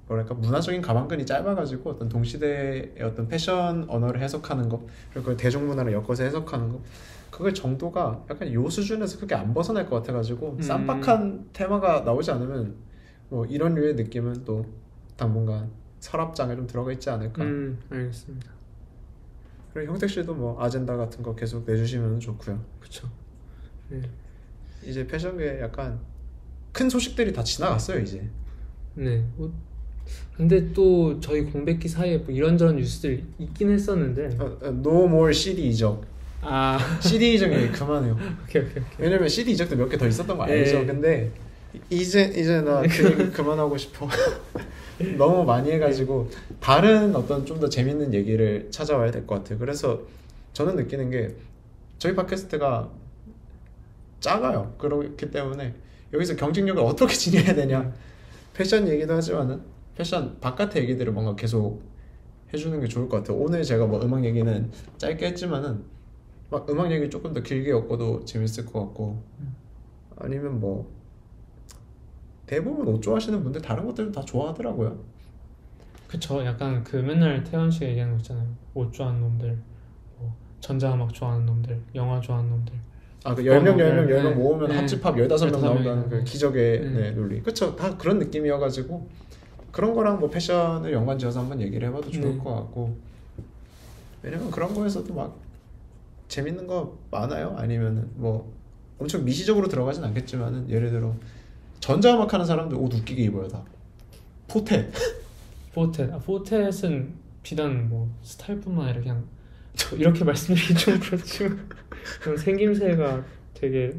뭐랄까 문화적인 가방끈이 짧아가지고 어떤 동시대의 어떤 패션 언어를 해석하는 거 그리고 그걸 대중문화를 엮어서 해석하는 거 그걸 정도가 약간 요 수준에서 그렇게 안 벗어날 것 같아가지고 쌈박한 테마가 나오지 않으면 뭐 이런 류의 느낌은 또 당분간 서랍장에 좀 들어가 있지 않을까. 알겠습니다. 그리고 형택 씨도 뭐 아젠다 같은 거 계속 내주시면 좋고요. 그렇죠. 네. 이제 패션계에 약간 큰 소식들이 다 지나갔어요 이제. 네. 근데 또 저희 공백기 사이에 뭐 이런저런 뉴스들 있긴 했었는데. No more CD 이적. CD 이적 얘기 그만해요. 오케이. 왜냐면 CD 이적도 몇 개 더 있었던 거 알죠. 네. 근데 이제 나 그 얘기 그만하고 싶어. 너무 많이 해가지고 다른 어떤 좀 더 재밌는 얘기를 찾아와야 될 것 같아요. 그래서 저는 느끼는 게 저희 팟캐스트가 작아요. 그렇기 때문에 여기서 경쟁력을 어떻게 지녀야 되냐. 패션 얘기도 하지만은 패션 바깥의 얘기들을 뭔가 계속 해주는 게 좋을 것 같아요. 오늘 제가 뭐 음악 얘기는 짧게 했지만은 막 음악 얘기 조금 더 길게 엮어도 재밌을 것 같고 아니면 뭐 대부분 옷 좋아하시는 분들 다른 것들도 다 좋아하더라고요. 그쵸. 약간 그 맨날 태연 씨가 얘기하는 거 있잖아요. 옷 좋아하는 놈들, 뭐 전자음악 좋아하는 놈들, 영화 좋아하는 놈들. 그 10명 모으면 핫집합 15명 나온다는 그 기적의 논리. 그쵸. 다 그런 느낌이어가지고 그런 거랑 뭐 패션을 연관지어서 한번 얘기를 해봐도 좋을 것 같고 왜냐면 그런 거에서도 막 재밌는 거 많아요. 아니면은 뭐 엄청 미시적으로 들어가진 않겠지만은 예를 들어 전자음악 하는 사람들 옷 웃기게 입어요 다. 포텟은 비단 뭐 스타일뿐만 아니라 그냥 이렇게 말씀드리기 좀 그렇지만 그런 생김새가 되게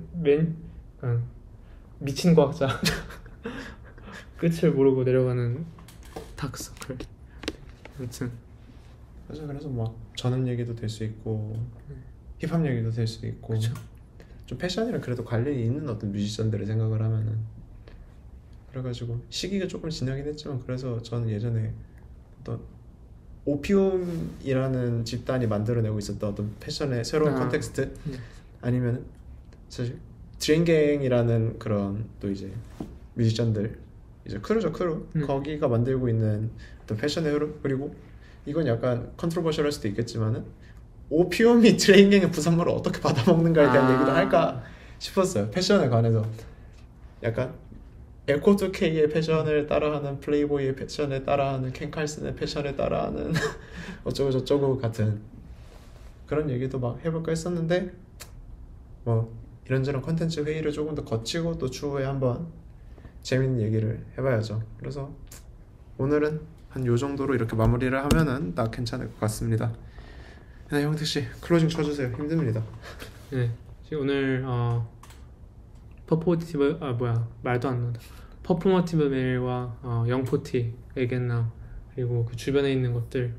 약간 미친 과학자 끝을 모르고 내려가는 다크서클. 아무튼 맞아. 그래서 막 전업 얘기도 될 수 있고 힙합 얘기도 될 수 있고 그쵸. 좀 패션이랑 그래도 관련이 있는 어떤 뮤지션들을 생각을 하면은 그래가지고 시기가 조금 지나긴 했지만 그래서 저는 예전에 어떤 오피움이라는 집단이 만들어내고 있었던 어떤 패션의 새로운 컨텍스트 아니면 사실 드림갱이라는 그런 또 이제 뮤지션들 이제 크루죠 크루 거기가 만들고 있는 어떤 패션의 흐름 그리고 이건 약간 컨트로버셜할 수도 있겠지만은 오피움이 드림갱의 부산물을 어떻게 받아먹는가에 대한 얘기도 할까 싶었어요. 패션에 관해서 약간 에코2K의 패션을 따라하는 플레이보이의 패션을 따라하는 켄 칼슨의 패션을 따라하는 어쩌고 저쩌고 같은 그런 얘기도 막 해볼까 했었는데 뭐 이런저런 컨텐츠 회의를 조금 더 거치고 또 추후에 한번 재밌는 얘기를 해봐야죠. 그래서 오늘은 한 요 정도로 이렇게 마무리를 하면은 딱 괜찮을 것 같습니다. 네, 형택씨 클로징 쳐주세요. 힘듭니다. 네, 지금 오늘 퍼포티브 말도 안 나온다. 퍼포머티브 메일과 영포티, 에겐나 그리고 그 주변에 있는 것들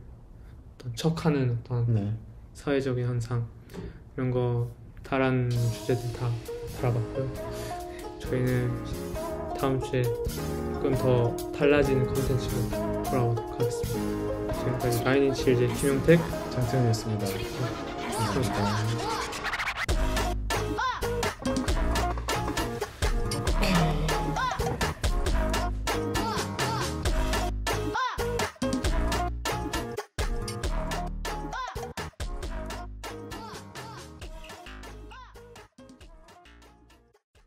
어떤 척하는 어떤 네. 사회적인 현상 이런 거 다른 주제들 다 다뤄봤고요. 저희는 다음 주에 조금 더 달라지는 컨텐츠로 돌아오도록 하겠습니다. 지금까지 바이니치 일제 김용택 장태현이었습니다. 다섯. 감사합니다.